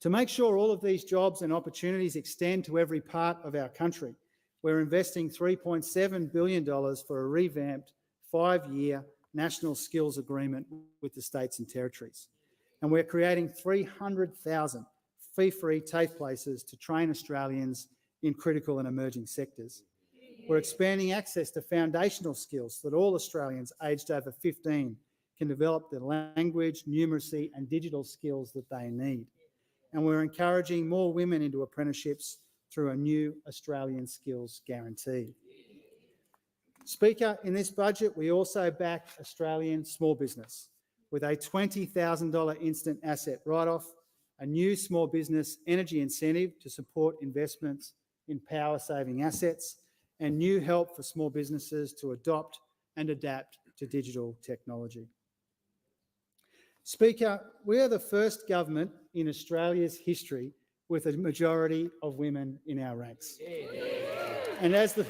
To make sure all of these jobs and opportunities extend to every part of our country, we're investing $3.7 billion for a revamped 5-year national skills agreement with the states and territories. And we're creating 300,000 fee-free TAFE places to train Australians in critical and emerging sectors. We're expanding access to foundational skills so that all Australians aged over 15 can develop the language, numeracy and digital skills that they need. And we're encouraging more women into apprenticeships through a new Australian Skills Guarantee. Speaker, in this budget, we also back Australian small business with a $20,000 instant asset write-off, a new small business energy incentive to support investments in power-saving assets, and new help for small businesses to adopt and adapt to digital technology. Speaker, we are the first government in Australia's history with a majority of women in our ranks. And as the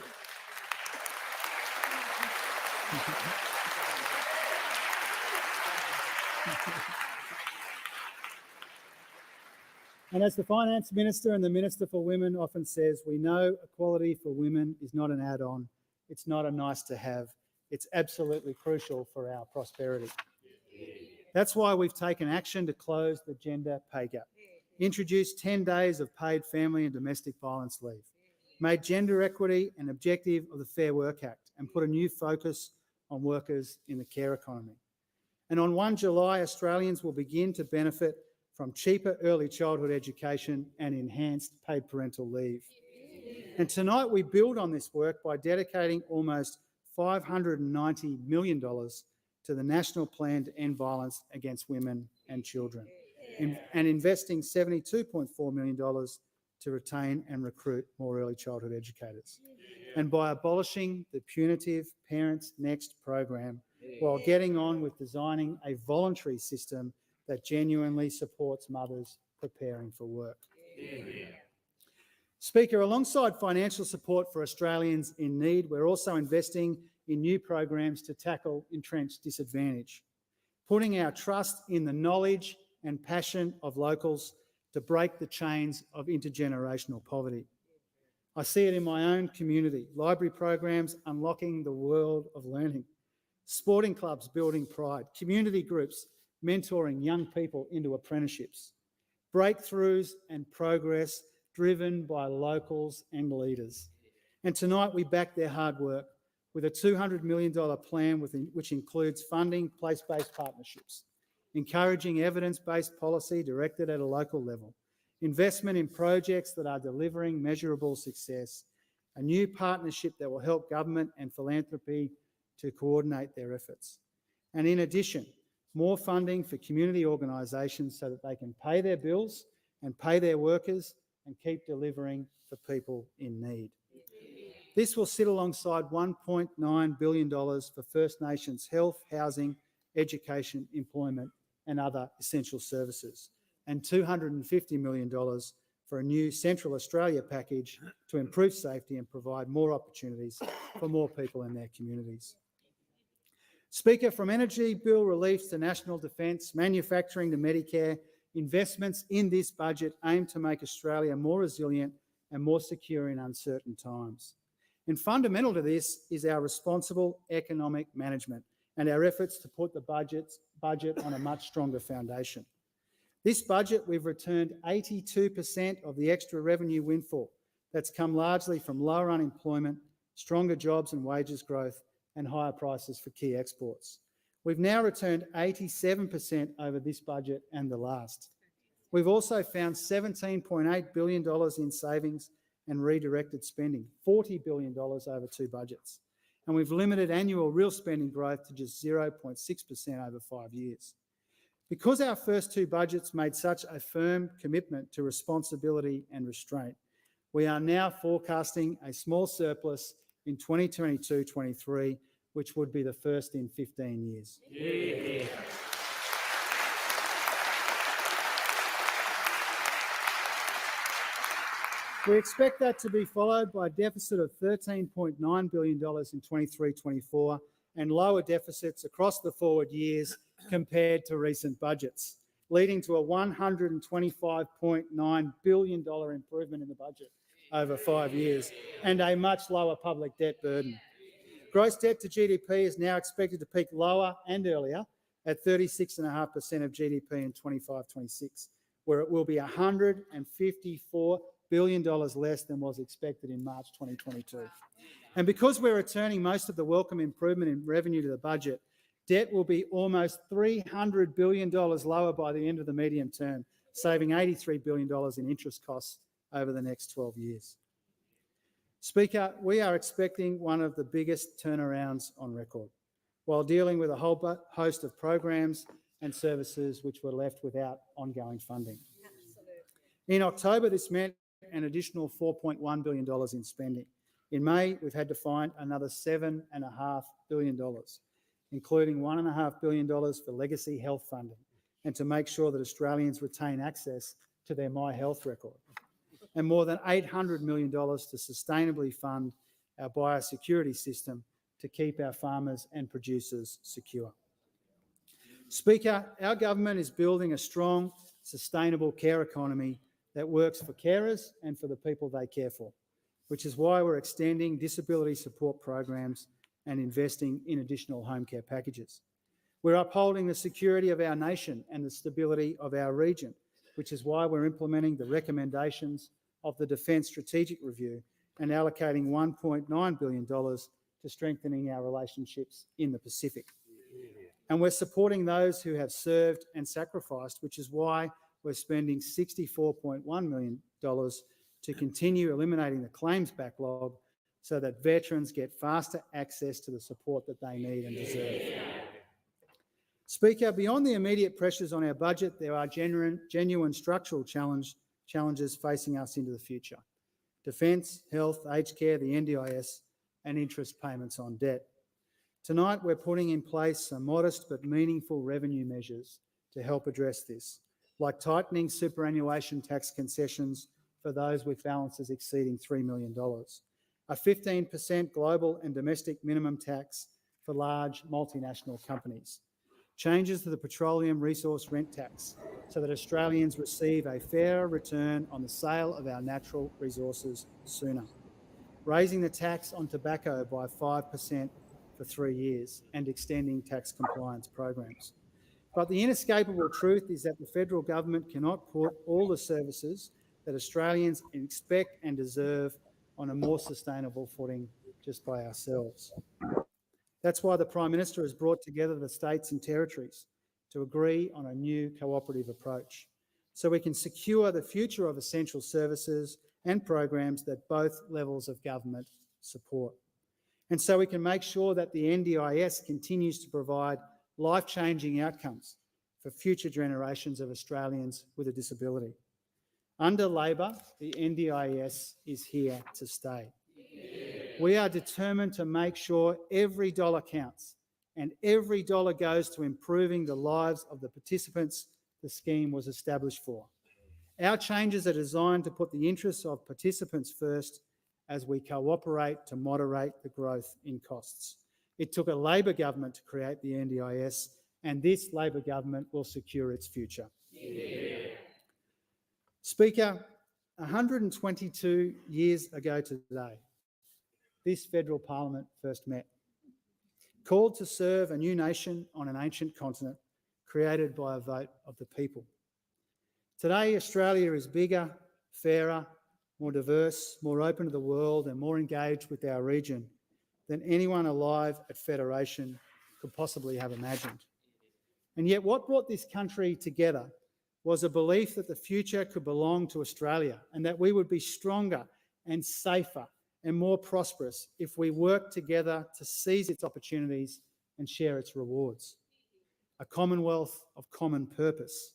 And as the Finance Minister and the Minister for Women often says, we know equality for women is not an add-on, it's not a nice to have, it's absolutely crucial for our prosperity. That's why we've taken action to close the gender pay gap, introduced 10 days of paid family and domestic violence leave, made gender equity an objective of the Fair Work Act and put a new focus on workers in the care economy. And on 1 July, Australians will begin to benefit from cheaper early childhood education and enhanced paid parental leave. And tonight we build on this work by dedicating almost $590 million to the National Plan to End Violence Against Women and Children, and investing $72.4 million to retain and recruit more early childhood educators, and by abolishing the punitive Parents Next program while getting on with designing a voluntary system that genuinely supports mothers preparing for work. Speaker, alongside financial support for Australians in need, we're also investing in new programs to tackle entrenched disadvantage, putting our trust in the knowledge and passion of locals to break the chains of intergenerational poverty. I see it in my own community, library programs unlocking the world of learning, sporting clubs building pride, community groups mentoring young people into apprenticeships, breakthroughs and progress driven by locals and leaders. And tonight we back their hard work with a $200 million plan which includes funding place-based partnerships, encouraging evidence-based policy directed at a local level, investment in projects that are delivering measurable success, a new partnership that will help government and philanthropy to coordinate their efforts. And in addition, more funding for community organisations so that they can pay their bills and pay their workers and keep delivering for people in need. This will sit alongside $1.9 billion for First Nations health, housing, education, employment and other essential services, and $250 million for a new Central Australia package to improve safety and provide more opportunities for more people in their communities. Speaker, from energy bill reliefs to national defence, manufacturing to Medicare, investments in this budget aim to make Australia more resilient and more secure in uncertain times. And fundamental to this is our responsible economic management and our efforts to put the budget on a much stronger foundation. This budget, we've returned 82% of the extra revenue windfall that's come largely from lower unemployment, stronger jobs and wages growth, and higher prices for key exports. We've now returned 87% over this budget and the last. We've also found $17.8 billion in savings and redirected spending, $40 billion over two budgets. And we've limited annual real spending growth to just 0.6% over 5 years. Because our first two budgets made such a firm commitment to responsibility and restraint, we are now forecasting a small surplus in 2022-23, which would be the first in 15 years. Yeah. We expect that to be followed by a deficit of $13.9 billion in 23-24 and lower deficits across the forward years compared to recent budgets, leading to a $125.9 billion improvement in the budget over 5 years and a much lower public debt burden. Gross debt to GDP is now expected to peak lower and earlier at 36.5% of GDP in 25-26, where it will be $154 billion less than was expected in March 2022. And because we're returning most of the welcome improvement in revenue to the budget, debt will be almost $300 billion lower by the end of the medium term, saving $83 billion in interest costs over the next 12 years. Speaker, we are expecting one of the biggest turnarounds on record, while dealing with a whole host of programs and services which were left without ongoing funding. Absolutely. In October, this meant an additional $4.1 billion in spending. In May, we've had to find another $7.5 billion, including $1.5 billion for legacy health funding and to make sure that Australians retain access to their My Health record, and more than $800 million to sustainably fund our biosecurity system to keep our farmers and producers secure. Speaker, our government is building a strong, sustainable care economy that works for carers and for the people they care for, which is why we're extending disability support programs and investing in additional home care packages. We're upholding the security of our nation and the stability of our region, which is why we're implementing the recommendations of the Defence Strategic Review and allocating $1.9 billion to strengthening our relationships in the Pacific. And we're supporting those who have served and sacrificed, which is why we're spending $64.1 million to continue eliminating the claims backlog so that veterans get faster access to the support that they need and deserve. Speaker, beyond the immediate pressures on our budget, there are genuine structural challenges facing us into the future. Defence, health, aged care, the NDIS, and interest payments on debt. Tonight, we're putting in place some modest but meaningful revenue measures to help address this, like tightening superannuation tax concessions for those with balances exceeding $3 million, a 15% global and domestic minimum tax for large multinational companies, changes to the petroleum resource rent tax so that Australians receive a fairer return on the sale of our natural resources sooner, raising the tax on tobacco by 5% for 3 years and extending tax compliance programs. But the inescapable truth is that the federal government cannot put all the services that Australians expect and deserve on a more sustainable footing just by ourselves. That's why the Prime Minister has brought together the states and territories to agree on a new cooperative approach so we can secure the future of essential services and programs that both levels of government support. And so we can make sure that the NDIS continues to provide life-changing outcomes for future generations of Australians with a disability. Under Labor, the NDIS is here to stay. We are determined to make sure every dollar counts and every dollar goes to improving the lives of the participants the scheme was established for. Our changes are designed to put the interests of participants first as we cooperate to moderate the growth in costs. It took a Labor government to create the NDIS, and this Labor government will secure its future. Yeah. Speaker, 122 years ago today, this federal parliament first met, called to serve a new nation on an ancient continent created by a vote of the people. Today, Australia is bigger, fairer, more diverse, more open to the world and more engaged with our region than anyone alive at Federation could possibly have imagined. And yet what brought this country together was a belief that the future could belong to Australia and that we would be stronger and safer and more prosperous if we worked together to seize its opportunities and share its rewards. A commonwealth of common purpose.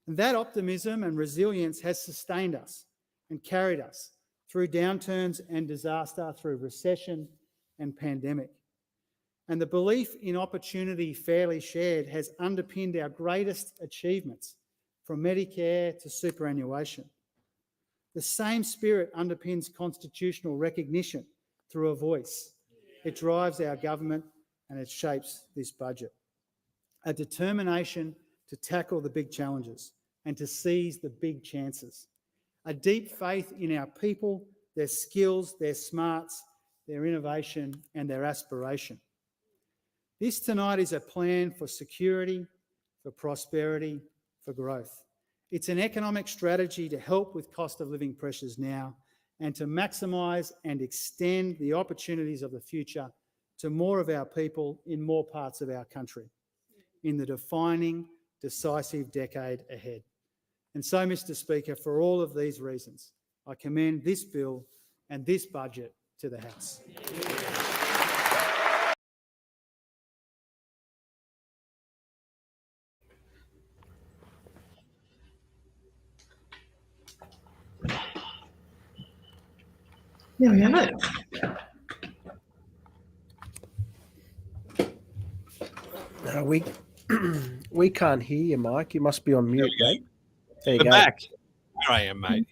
And that optimism and resilience has sustained us and carried us through downturns and disaster, through recession and pandemic. And the belief in opportunity fairly shared has underpinned our greatest achievements, from Medicare to superannuation. The same spirit underpins constitutional recognition through a voice. It drives our government and it shapes this budget. A determination to tackle the big challenges and to seize the big chances. A deep faith in our people, their skills, their smarts, their innovation and their aspiration. This tonight is a plan for security, for prosperity, for growth. It's an economic strategy to help with cost of living pressures now and to maximise and extend the opportunities of the future to more of our people in more parts of our country in the defining, decisive decade ahead. And so, Mr. Speaker, for all of these reasons, I commend this bill and this budget to the House. There we have it. No, we can't hear you, Mike. You must be on mute, mate. There you We're go. back. Here I am, mate.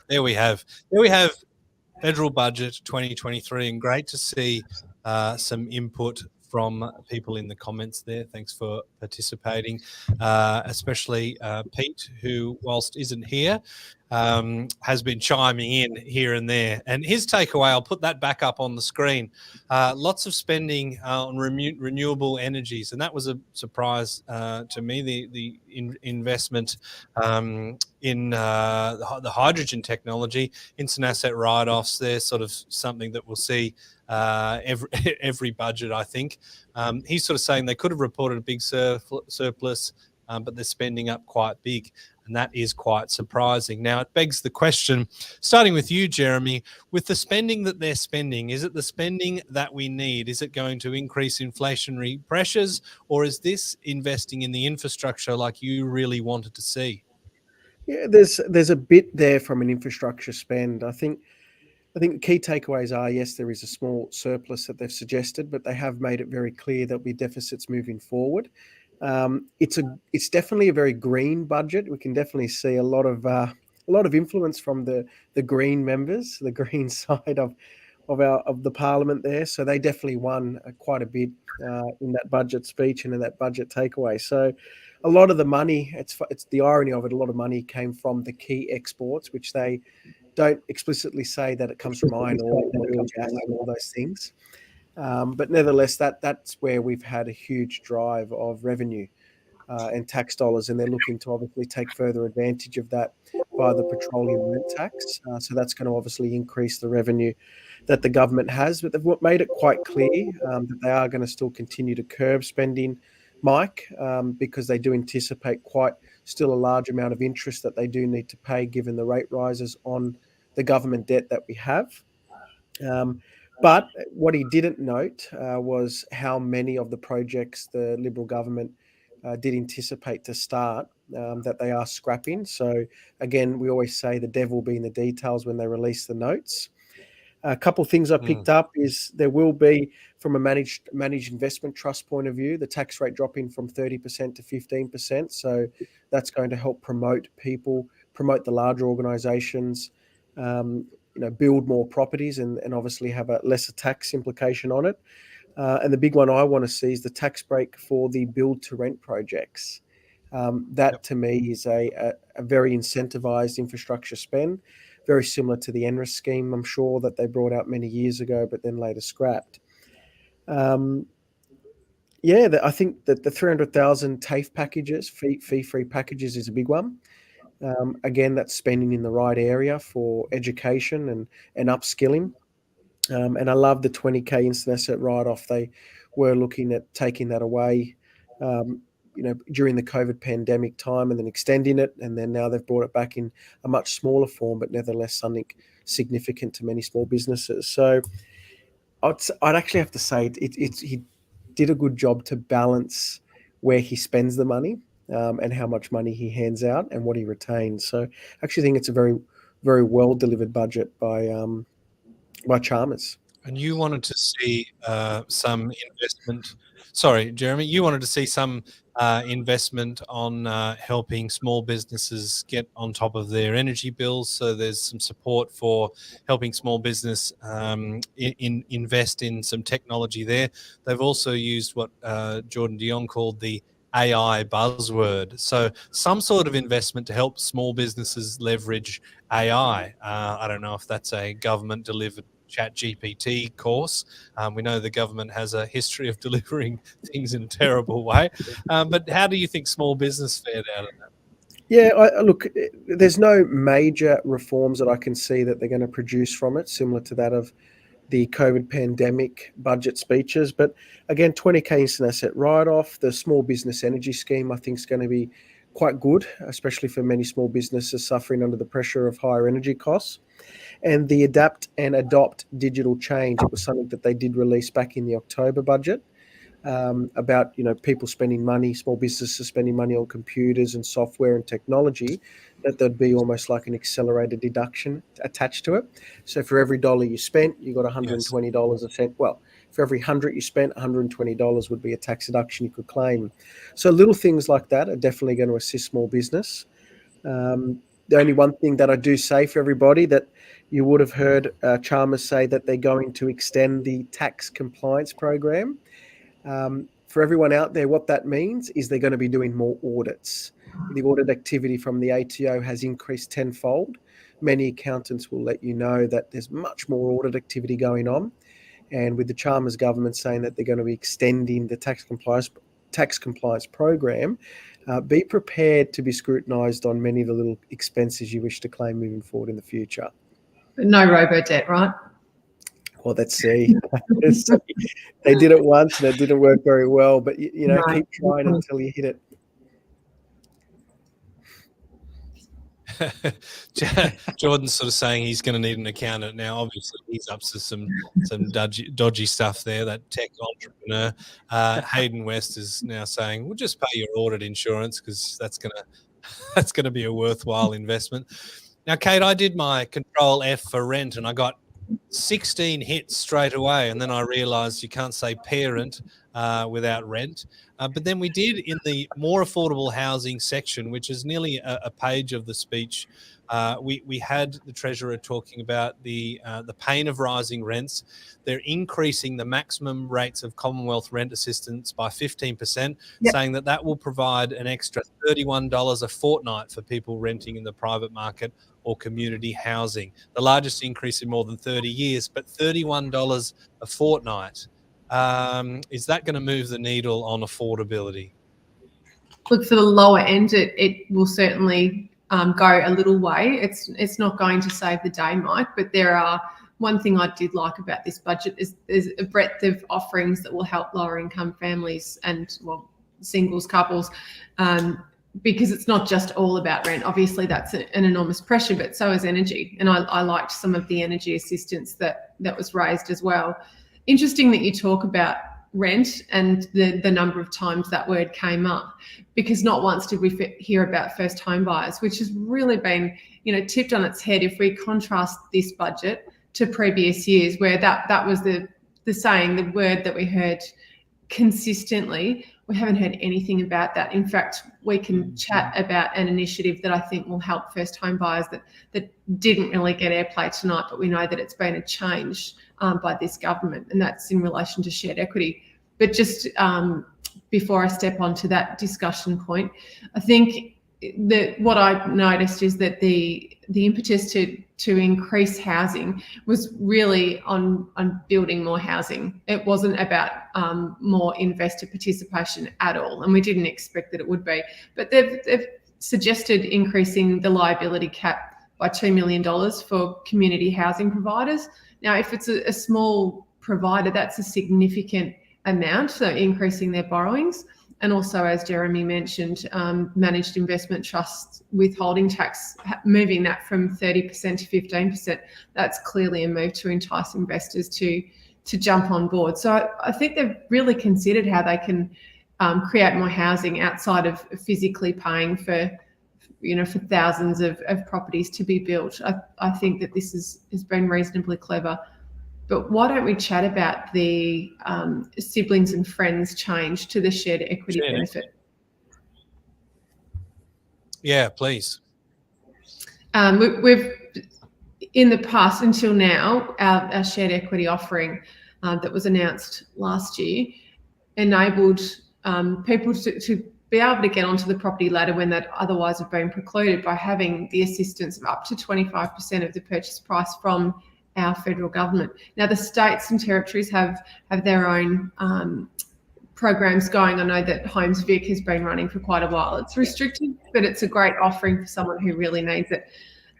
There we have. There we have federal budget 2023, and great to see some input from people in the comments there. Thanks for participating, especially Pete, who, whilst isn't here, has been chiming in here and there. And his takeaway, I'll put that back up on the screen. Lots of spending on renewable energies, and that was a surprise to me. The investment in the hydrogen technology, instant asset write-offs, they're sort of something that we'll see every budget, I think. He's sort of saying they could have reported a big surplus, but they're spending up quite big, and that is quite surprising. Now, it begs the question, starting with you, Jeremy, with the spending that they're spending, is it the spending that we need? Is it going to increase inflationary pressures, or is this investing in the infrastructure like you really wanted to see? Yeah, there's a bit there from an infrastructure spend. I think the key takeaways are, yes, there is a small surplus that they've suggested, but they have made it very clear there'll be deficits moving forward. It's definitely a very green budget. We can definitely see a lot of influence from the green members, the green side of the parliament there. So they definitely won quite a bit in that budget speech and in that budget takeaway. So a lot of the money, it's the irony of it, a lot of money came from the key exports, which they don't explicitly say that it comes from iron ore, oil, gas, and all those things. But nevertheless, that's where we've had a huge drive of revenue and tax dollars, and they're looking to obviously take further advantage of that via the petroleum rent tax. So that's going to obviously increase the revenue that the government has, but they've made it quite clear that they are going to still continue to curb spending, Mike, because they do anticipate quite still a large amount of interest that they do need to pay given the rate rises on the government debt that we have. But what he didn't note was how many of the projects the Liberal government did anticipate to start that they are scrapping. So again, we always say the devil will be in the details when they release the notes. A couple of things I picked up is there will be, from a managed investment trust point of view, the tax rate dropping from 30% to 15%. So that's going to help promote the larger organisations, build more properties and obviously have a lesser tax implication on it. And the big one I want to see is the tax break for the build to rent projects. That to me is a very incentivized infrastructure spend, very similar to the NRES scheme, I'm sure, that they brought out many years ago, but then later scrapped. I think that the 300,000 TAFE packages, fee-free packages, is a big one. Again, that's spending in the right area for education and upskilling. And I love the 20K instant asset write-off. They were looking at taking that away, during the COVID pandemic time and then extending it. And then now they've brought it back in a much smaller form, but nevertheless something significant to many small businesses. So I'd actually have to say he did a good job to balance where he spends the money and how much money he hands out and what he retains. So I actually think it's a very, very well delivered budget by Chalmers. And you wanted to see some investment. Sorry, Jeremy, you wanted to see some investment on helping small businesses get on top of their energy bills. So there's some support for helping small business invest in some technology there. They've also used what Jordan Dion called the AI buzzword. So some sort of investment to help small businesses leverage AI. I don't know if that's a government delivered ChatGPT course. We know the government has a history of delivering things in a terrible way. But how do you think small business fared out of that? Yeah, look, there's no major reforms that I can see that they're going to produce from it, similar to that of the COVID pandemic budget speeches. But again, 20K instant asset write-off, the small business energy scheme, I think is going to be quite good, especially for many small businesses suffering under the pressure of higher energy costs. And the adapt and adopt digital change, it was something that they did release back in the October budget, about people spending money, small businesses spending money on computers and software and technology, that there'd be almost like an accelerated deduction attached to it. So for every dollar you spent, you got $120 a cent. Well, for every 100 you spent, $120 would be a tax deduction you could claim. So little things like that are definitely going to assist small business. The only one thing that I do say for everybody, that you would have heard Chalmers say that they're going to extend the tax compliance program. For everyone out there, what that means is they're going to be doing more audits. The audit activity from the ATO has increased tenfold. Many accountants will let you know that there's much more audit activity going on. And with the Chalmers government saying that they're going to be extending the tax compliance program, be prepared to be scrutinised on many of the little expenses you wish to claim moving forward in the future. But no robo-debt, right? Well, let's see. They did it once and it didn't work very well, but No. keep trying until you hit it. Jordan's sort of saying he's going to need an accountant now. Obviously, he's up to some dodgy stuff there, that tech entrepreneur. Hayden West is now saying, we'll just pay your audit insurance because that's going to be a worthwhile investment. Now, Kate, I did my Control F for rent and I got 16 hits straight away, and then I realised you can't say parent without rent. But then we did in the more affordable housing section, which is nearly a page of the speech. We had the Treasurer talking about the pain of rising rents. They're increasing the maximum rates of Commonwealth rent assistance by 15%, saying that will provide an extra $31 a fortnight for people renting in the private market or community housing. The largest increase in more than 30 years, but $31 a fortnight. Is that going to move the needle on affordability? Look, for the lower end, it will certainly go a little way. It's not going to save the day, Mike, but one thing I did like about this budget is there's a breadth of offerings that will help lower income families and, singles, couples, because it's not just all about rent. Obviously, that's an enormous pressure, but so is energy. And I liked some of the energy assistance that was raised as well. Interesting that you talk about rent and the number of times that word came up, because not once did we hear about first home buyers, which has really been, tipped on its head if we contrast this budget to previous years, where that was the saying, the word that we heard consistently. We haven't heard anything about that. In fact, we can chat about an initiative that I think will help first home buyers that didn't really get airplay tonight, but we know that it's been a change by this government, and that's in relation to shared equity. But just before I step onto that discussion point, I think that what I noticed is that the impetus to increase housing was really on building more housing. It wasn't about more investor participation at all, and we didn't expect that it would be. But they've suggested increasing the liability cap by $2 million for community housing providers. Now, if it's a small provider, that's a significant amount, so increasing their borrowings. And also, as Jeremy mentioned, managed investment trusts withholding tax, moving that from 30% to 15%. That's clearly a move to entice investors to jump on board. So I think they've really considered how they can create more housing outside of physically paying for thousands of properties to be built. I think that this has been reasonably clever. But why don't we chat about the siblings and friends change to the shared equity benefit? Yeah, please. We've in the past until now, our shared equity offering that was announced last year enabled people to be able to get onto the property ladder when they'd otherwise have been precluded, by having the assistance of up to 25% of the purchase price from our federal government. Now, the states and territories have their own programs going. I know that Homes Vic has been running for quite a while. It's restricted, but it's a great offering for someone who really needs it.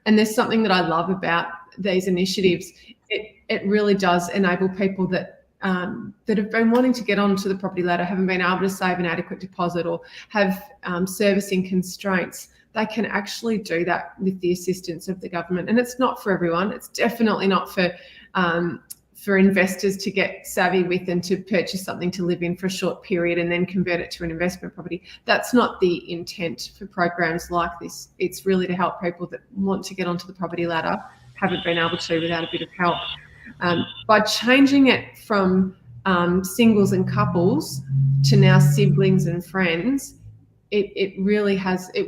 And there's something that I love about these initiatives. It really does enable people that that have been wanting to get onto the property ladder, haven't been able to save an adequate deposit or have servicing constraints, they can actually do that with the assistance of the government. And it's not for everyone. It's definitely not for investors to get savvy with and to purchase something to live in for a short period and then convert it to an investment property. That's not the intent for programs like this. It's really to help people that want to get onto the property ladder, haven't been able to without a bit of help. By changing it from singles and couples to now siblings and friends, it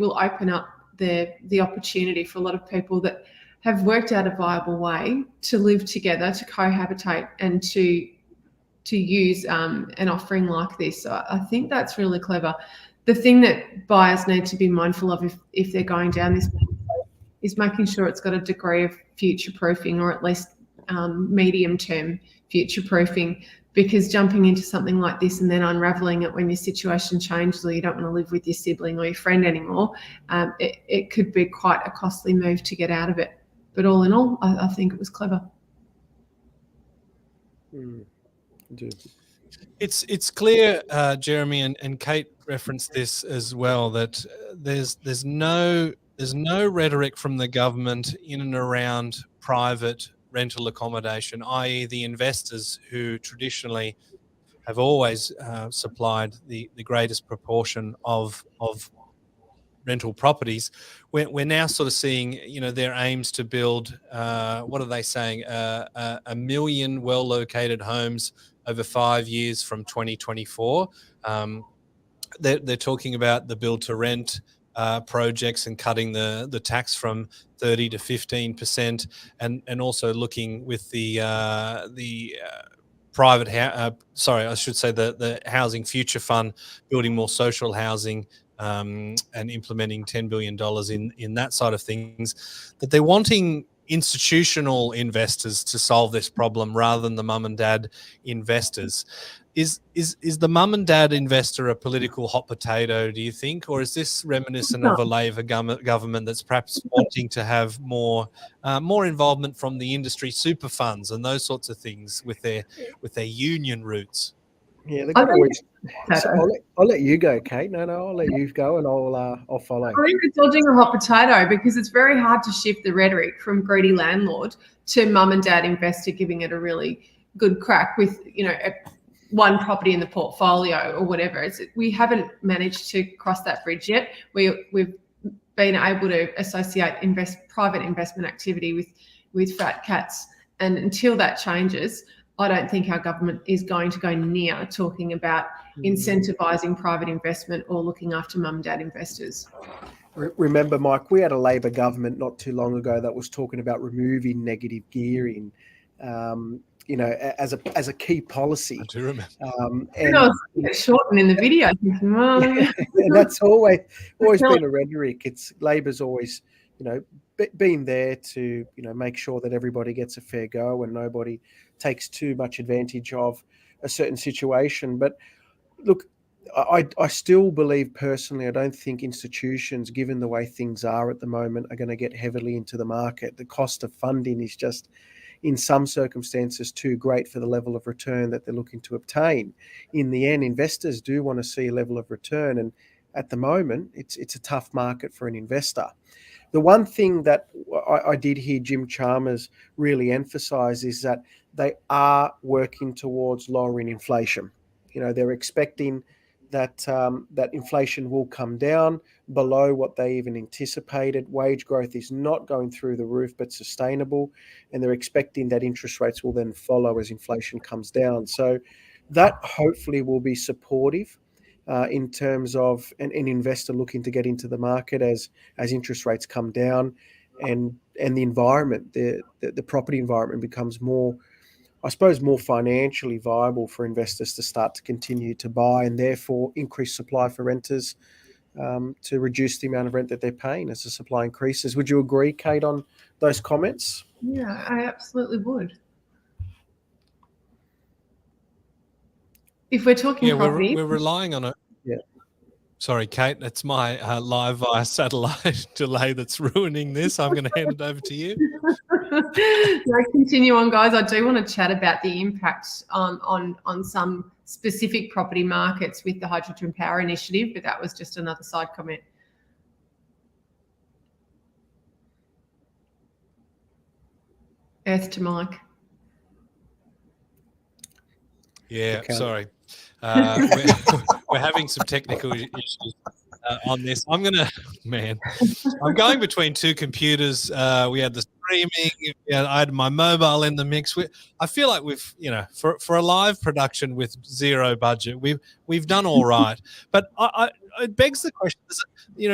will open up the opportunity for a lot of people that have worked out a viable way to live together, to cohabitate, and to use an offering like this. So I think that's really clever. The thing that buyers need to be mindful of if they're going down this path is making sure it's got a degree of future proofing, or at least medium term future proofing, because jumping into something like this and then unraveling it when your situation changes or you don't want to live with your sibling or your friend anymore, it could be quite a costly move to get out of it. But all in all, I think it was clever. It's clear, Jeremy and Kate referenced this as well, that there's no rhetoric from the government in and around private rental accommodation, i.e. the investors who traditionally have always supplied the greatest proportion of rental properties. We're now sort of seeing, their aims to build, what are they saying, 1 million well-located homes over 5 years from 2024. They're talking about the build-to-rent projects and cutting the tax from 30 to 15%, and also looking with the the Housing Future Fund, building more social housing, and implementing $10 billion in that side of things, that they're wanting institutional investors to solve this problem rather than the mum and dad investors. Is the mum and dad investor a political hot potato, do you think, or is this reminiscent of a Labor government that's perhaps wanting to have more involvement from the industry super funds and those sorts of things with their union roots? Yeah, they've got to always. So I'll let you go, Kate. No, I'll let you go, and I'll follow. I think it's dodging a hot potato, because it's very hard to shift the rhetoric from greedy landlord to mum and dad investor giving it a really good crack with one property in the portfolio or whatever. We haven't managed to cross that bridge yet. We've been able to associate private investment activity with fat cats, and until that changes, I don't think our government is going to go near talking about incentivising private investment or looking after mum and dad investors. Remember, Mike, we had a Labor government not too long ago that was talking about removing negative gearing, as a key policy. I do remember. And I was shortened in the video. And that's always been a rhetoric. It's Labor's always, been there to, make sure that everybody gets a fair go and nobody takes too much advantage of a certain situation. But look, I still believe personally, I don't think institutions, given the way things are at the moment, are going to get heavily into the market. The cost of funding is just, in some circumstances, too great for the level of return that they're looking to obtain. In the end, investors do want to see a level of return, and at the moment, it's a tough market for an investor. The one thing that I did hear Jim Chalmers really emphasise is that they are working towards lowering inflation. They're expecting that inflation will come down below what they even anticipated. Wage growth is not going through the roof, but sustainable, and they're expecting that interest rates will then follow as inflation comes down. So that hopefully will be supportive in terms of an investor looking to get into the market as interest rates come down, and the environment, the property environment becomes more, I suppose, more financially viable for investors to start to continue to buy, and therefore increase supply for renters to reduce the amount of rent that they're paying as the supply increases. Would you agree, Kate, on those comments? Yeah, I absolutely would. If we're talking property, we're relying on it. Yeah. Sorry, Kate, that's my live via satellite delay that's ruining this. I'm going to hand it over to you. No, continue on, guys. I do want to chat about the impact on some specific property markets with the Hydrogen Power Initiative, but that was just another side comment. Earth to Mike. Yeah, Okay. sorry. We're having some technical issues on this. I'm going between two computers. We had the streaming. I had my mobile in the mix. I feel like we've, for a live production with zero budget, we've done all right. But it begs the question.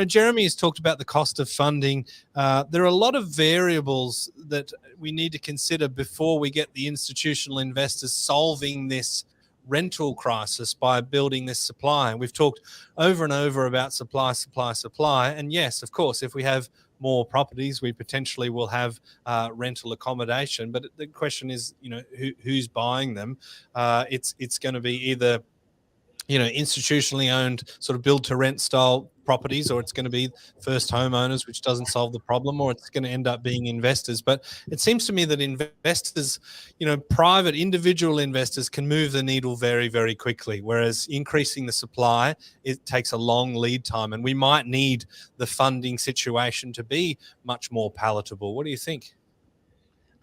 Jeremy has talked about the cost of funding. There are a lot of variables that we need to consider before we get the institutional investors solving this rental crisis by building this supply. And we've talked over and over about supply. And yes, of course, if we have more properties, we potentially will have rental accommodation. But the question is, who's buying them? It's going to be either institutionally owned sort of build to rent style properties, or it's going to be first homeowners, which doesn't solve the problem, or it's going to end up being investors. But it seems to me that investors, private individual investors can move the needle very, very quickly, whereas increasing the supply, it takes a long lead time, and we might need the funding situation to be much more palatable. What do you think?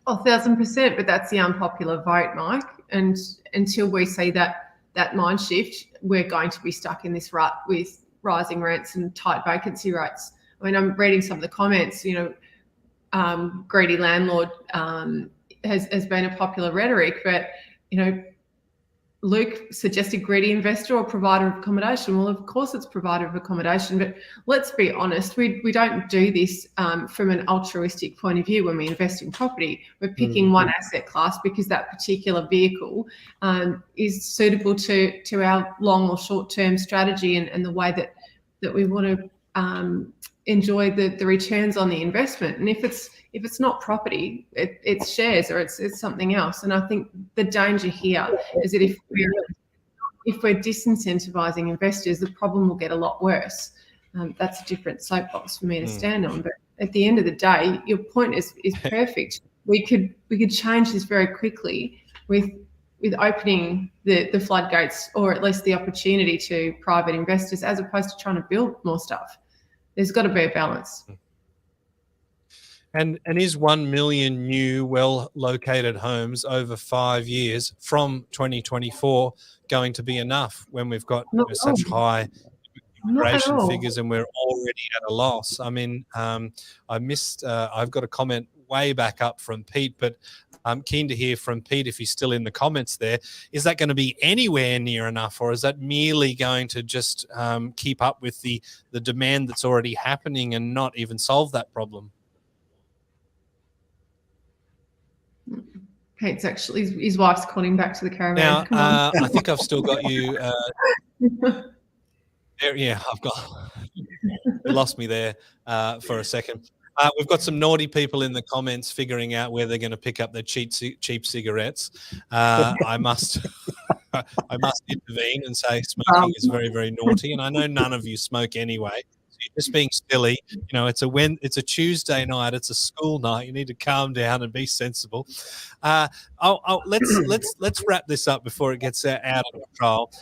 1,000%, but that's the unpopular vote, Mike. And until we see that mind shift, we're going to be stuck in this rut with rising rents and tight vacancy rates. I mean, I'm reading some of the comments, greedy landlord has been a popular rhetoric, but, Luke suggested greedy investor or provider of accommodation. Well, of course it's provider of accommodation, but let's be honest, we don't do this from an altruistic point of view when we invest in property. We're picking one asset class because that particular vehicle is suitable to our long or short-term strategy and the way that we want to enjoy the returns on the investment. And if it's not property, it's shares or it's something else. And I think the danger here is that if we're disincentivizing investors, the problem will get a lot worse. That's a different soapbox for me to stand on. But at the end of the day, your point is perfect. We could change this very quickly with opening the floodgates, or at least the opportunity to private investors, as opposed to trying to build more stuff. There's got to be a balance. And is 1 million new well-located homes over 5 years from 2024 going to be enough when we've got such high immigration figures and we're already at a loss? I mean, I've got a comment way back up from Pete, but I'm keen to hear from Pete if he's still in the comments there. Is that going to be anywhere near enough, or is that merely going to just keep up with the demand that's already happening and not even solve that problem? Pete's actually, his wife's calling back to the caravan. Now, Come on. I think I've still got you. Yeah, I've got. You lost me there for a second. We've got some naughty people in the comments figuring out where they're going to pick up their cheap cigarettes. I must intervene and say smoking is very, very naughty, and I know none of you smoke anyway. So you're just being silly. It's a Tuesday night. It's a school night. You need to calm down and be sensible. Let's wrap this up before it gets out of control.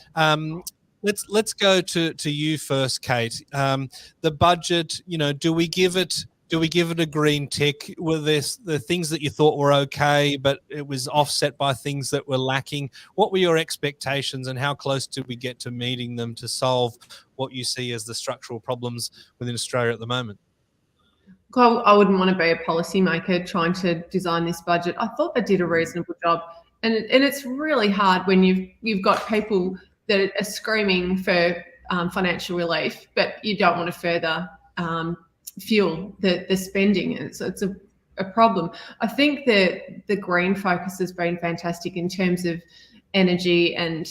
Let's go to you first, Kate. The budget. Do we give it a green tick? Were there the things that you thought were okay, but it was offset by things that were lacking? What were your expectations, and how close did we get to meeting them to solve what you see as the structural problems within Australia at the moment? I wouldn't want to be a policymaker trying to design this budget. I thought they did a reasonable job, and it's really hard when you've got people that are screaming for financial relief, but you don't want to further fuel the spending, and so it's a problem. I think that the green focus has been fantastic in terms of energy and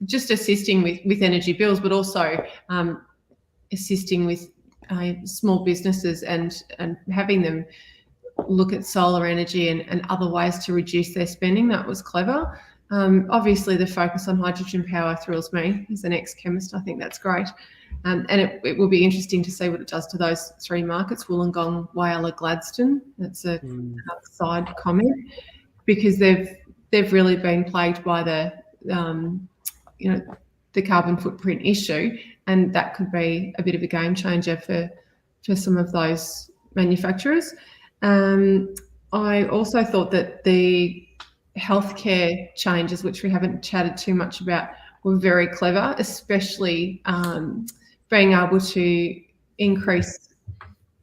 just assisting with energy bills, but also assisting with small businesses and having them look at solar energy and other ways to reduce their spending. That was clever. Obviously, the focus on hydrogen power thrills me as an ex-chemist. I think that's great. And it will be interesting to see what it does to those three markets, Wollongong, Whyalla, Gladstone. That's a side comment, because they've really been plagued by the the carbon footprint issue, and that could be a bit of a game changer for some of those manufacturers. I also thought that the healthcare changes, which we haven't chatted too much about, were very clever, especially being able to increase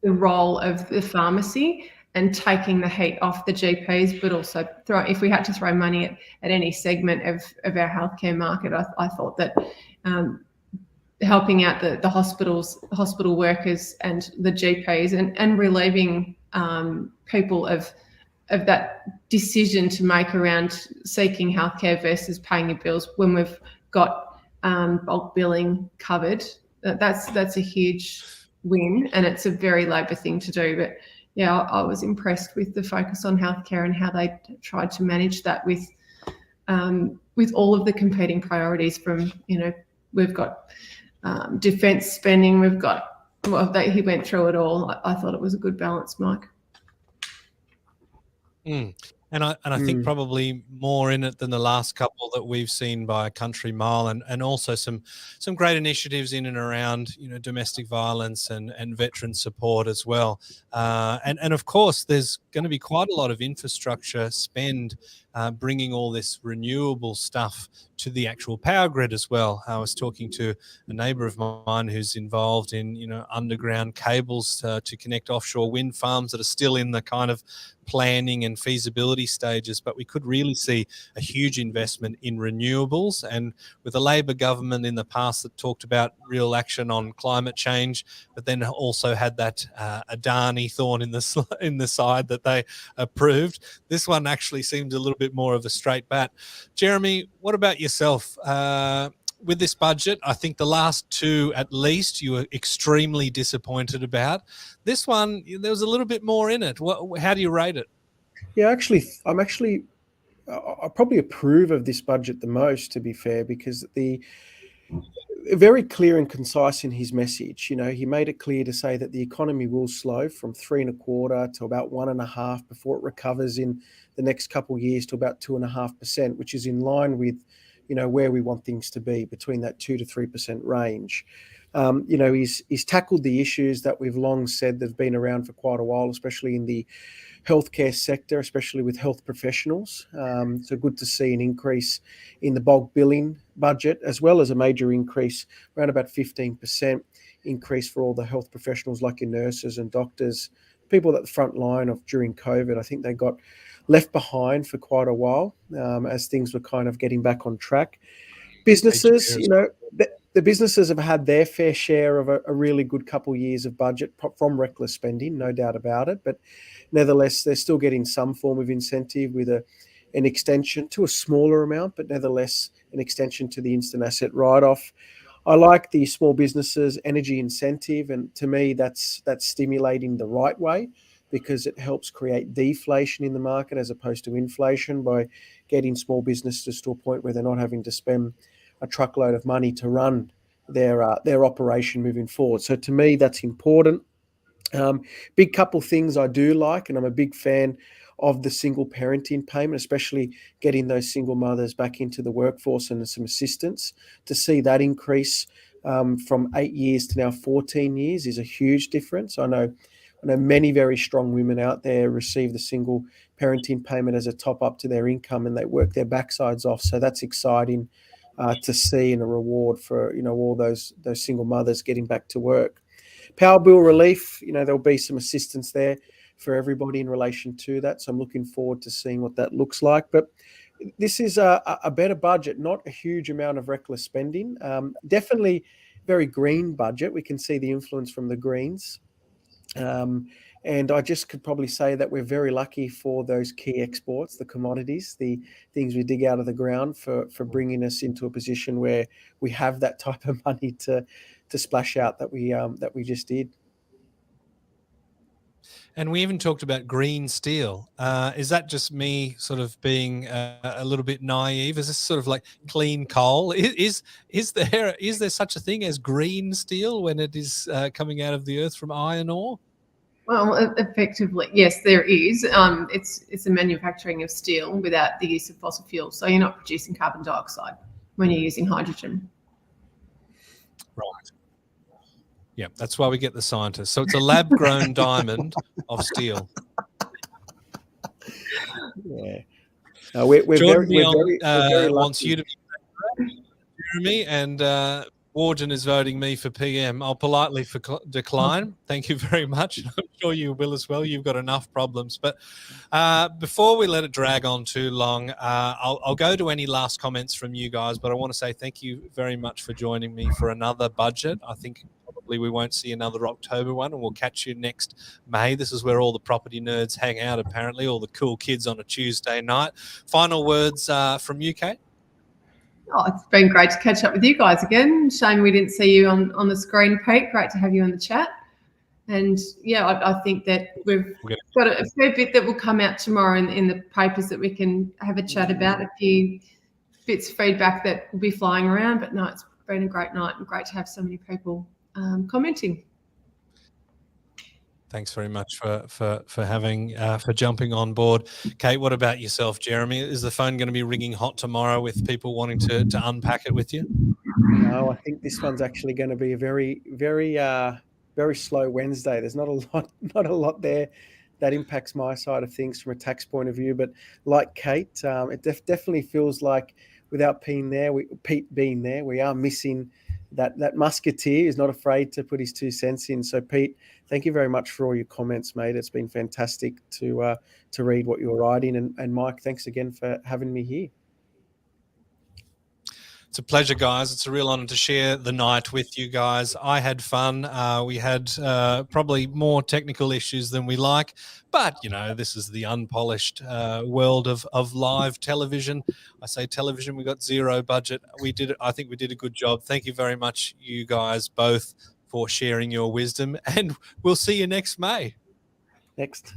the role of the pharmacy and taking the heat off the GPs, but also if we had to throw money at any segment of our healthcare market, I thought that helping out the hospital workers and the GPs and relieving people of that decision to make around seeking healthcare versus paying your bills when we've got bulk billing covered. That's a huge win, and it's a very Labor thing to do. But yeah, I was impressed with the focus on healthcare and how they tried to manage that with all of the competing priorities. From we've got defence spending, we've got he went through it all. I thought it was a good balance, Mike. And I think probably more in it than the last couple that we've seen by a country mile, and also some great initiatives in and around domestic violence and veteran support as well. And of course, there's going to be quite a lot of infrastructure spend bringing all this renewable stuff to the actual power grid as well. I was talking to a neighbour of mine who's involved in underground cables to connect offshore wind farms that are still in the kind of planning and feasibility stages, but we could really see a huge investment in renewables. And with a Labor government in the past that talked about real action on climate change, but then also had that Adani thorn in the side that they approved, this one actually seemed a little bit more of a straight bat. Jeremy, what about yourself? With this budget, I think the last two at least you were extremely disappointed about. This one, there was a little bit more in it. How do you rate it? Yeah, I probably approve of this budget the most, to be fair, because very clear and concise in his message. He made it clear to say that the economy will slow from 3.25% to about 1.5% before it recovers in the next couple of years to about 2.5%, which is in line with where we want things to be, between that 2 to 3% range. He's tackled the issues that we've long said that have been around for quite a while, especially in the healthcare sector, especially with health professionals. So good to see an increase in the bulk billing budget, as well as a major increase, around about 15% increase for all the health professionals like your nurses and doctors, people at the front line of during COVID. I think they got left behind for quite a while as things were kind of getting back on track. Businesses, the businesses have had their fair share of a really good couple of years of budget from reckless spending, no doubt about it. But nevertheless, they're still getting some form of incentive with an extension to a smaller amount, but nevertheless an extension to the instant asset write-off. I like the small businesses energy incentive, and to me that's stimulating the right way, because it helps create deflation in the market as opposed to inflation by getting small businesses to a point where they're not having to spend a truckload of money to run their operation moving forward. So to me, that's important. Big couple things I do like, and I'm a big fan of the single parenting payment, especially getting those single mothers back into the workforce and some assistance. To see that increase from 8 years to now 14 years is a huge difference. I know many very strong women out there receive the single parenting payment as a top up to their income, and they work their backsides off. So that's exciting to see, and a reward for all those single mothers getting back to work. Power bill relief, there'll be some assistance there for everybody in relation to that. So I'm looking forward to seeing what that looks like. But this is a better budget, not a huge amount of reckless spending. Definitely very green budget. We can see the influence from the Greens. And I just could probably say that we're very lucky for those key exports, the commodities, the things we dig out of the ground for bringing us into a position where we have that type of money to splash out that we just did. And we even talked about green steel. Is that just me sort of being a little bit naive? Is this sort of like clean coal? Is there such a thing as green steel when it is coming out of the earth from iron ore? Well, effectively, yes, there is. It's a manufacturing of steel without the use of fossil fuels. So you're not producing carbon dioxide when you're using hydrogen. Right. Yeah, that's why we get the scientists. So it's a lab-grown diamond of steel. Yeah. We're Jordan very wants lucky. you to be Jeremy, and Warden is voting me for PM. I'll politely decline. Thank you very much. I'm sure you will as well. You've got enough problems. But before we let it drag on too long, I'll go to any last comments from you guys, but I want to say thank you very much for joining me for another budget. I think probably we won't see another October one, and we'll catch you next May. This is where all the property nerds hang out, apparently, all the cool kids on a Tuesday night. Final words from you, Kate? Oh, it's been great to catch up with you guys again. Shame we didn't see you on the screen, Pete. Great to have you on the chat. And yeah, I think that we've got a fair bit that will come out tomorrow in the papers that we can have a chat about, a few bits of feedback that will be flying around. But no, it's been a great night and great to have so many people commenting. Thanks very much for jumping on board. Kate, what about yourself, Jeremy? Is the phone going to be ringing hot tomorrow with people wanting to unpack it with you? No, I think this one's actually going to be a very, very slow Wednesday. There's not a lot there that impacts my side of things from a tax point of view. But like Kate, it definitely feels like without Pete being there, we are missing that musketeer is not afraid to put his 2 cents in. So Pete, thank you very much for all your comments, mate. It's been fantastic to read what you're writing. And Mike, thanks again for having me here. It's a pleasure, guys. It's a real honor to share the night with you guys. I had fun. We had probably more technical issues than we like, but you know, this is the unpolished world of live television. I say television, we got zero budget. I think we did a good job. Thank you very much, you guys both, for sharing your wisdom, and we'll see you next May. Next.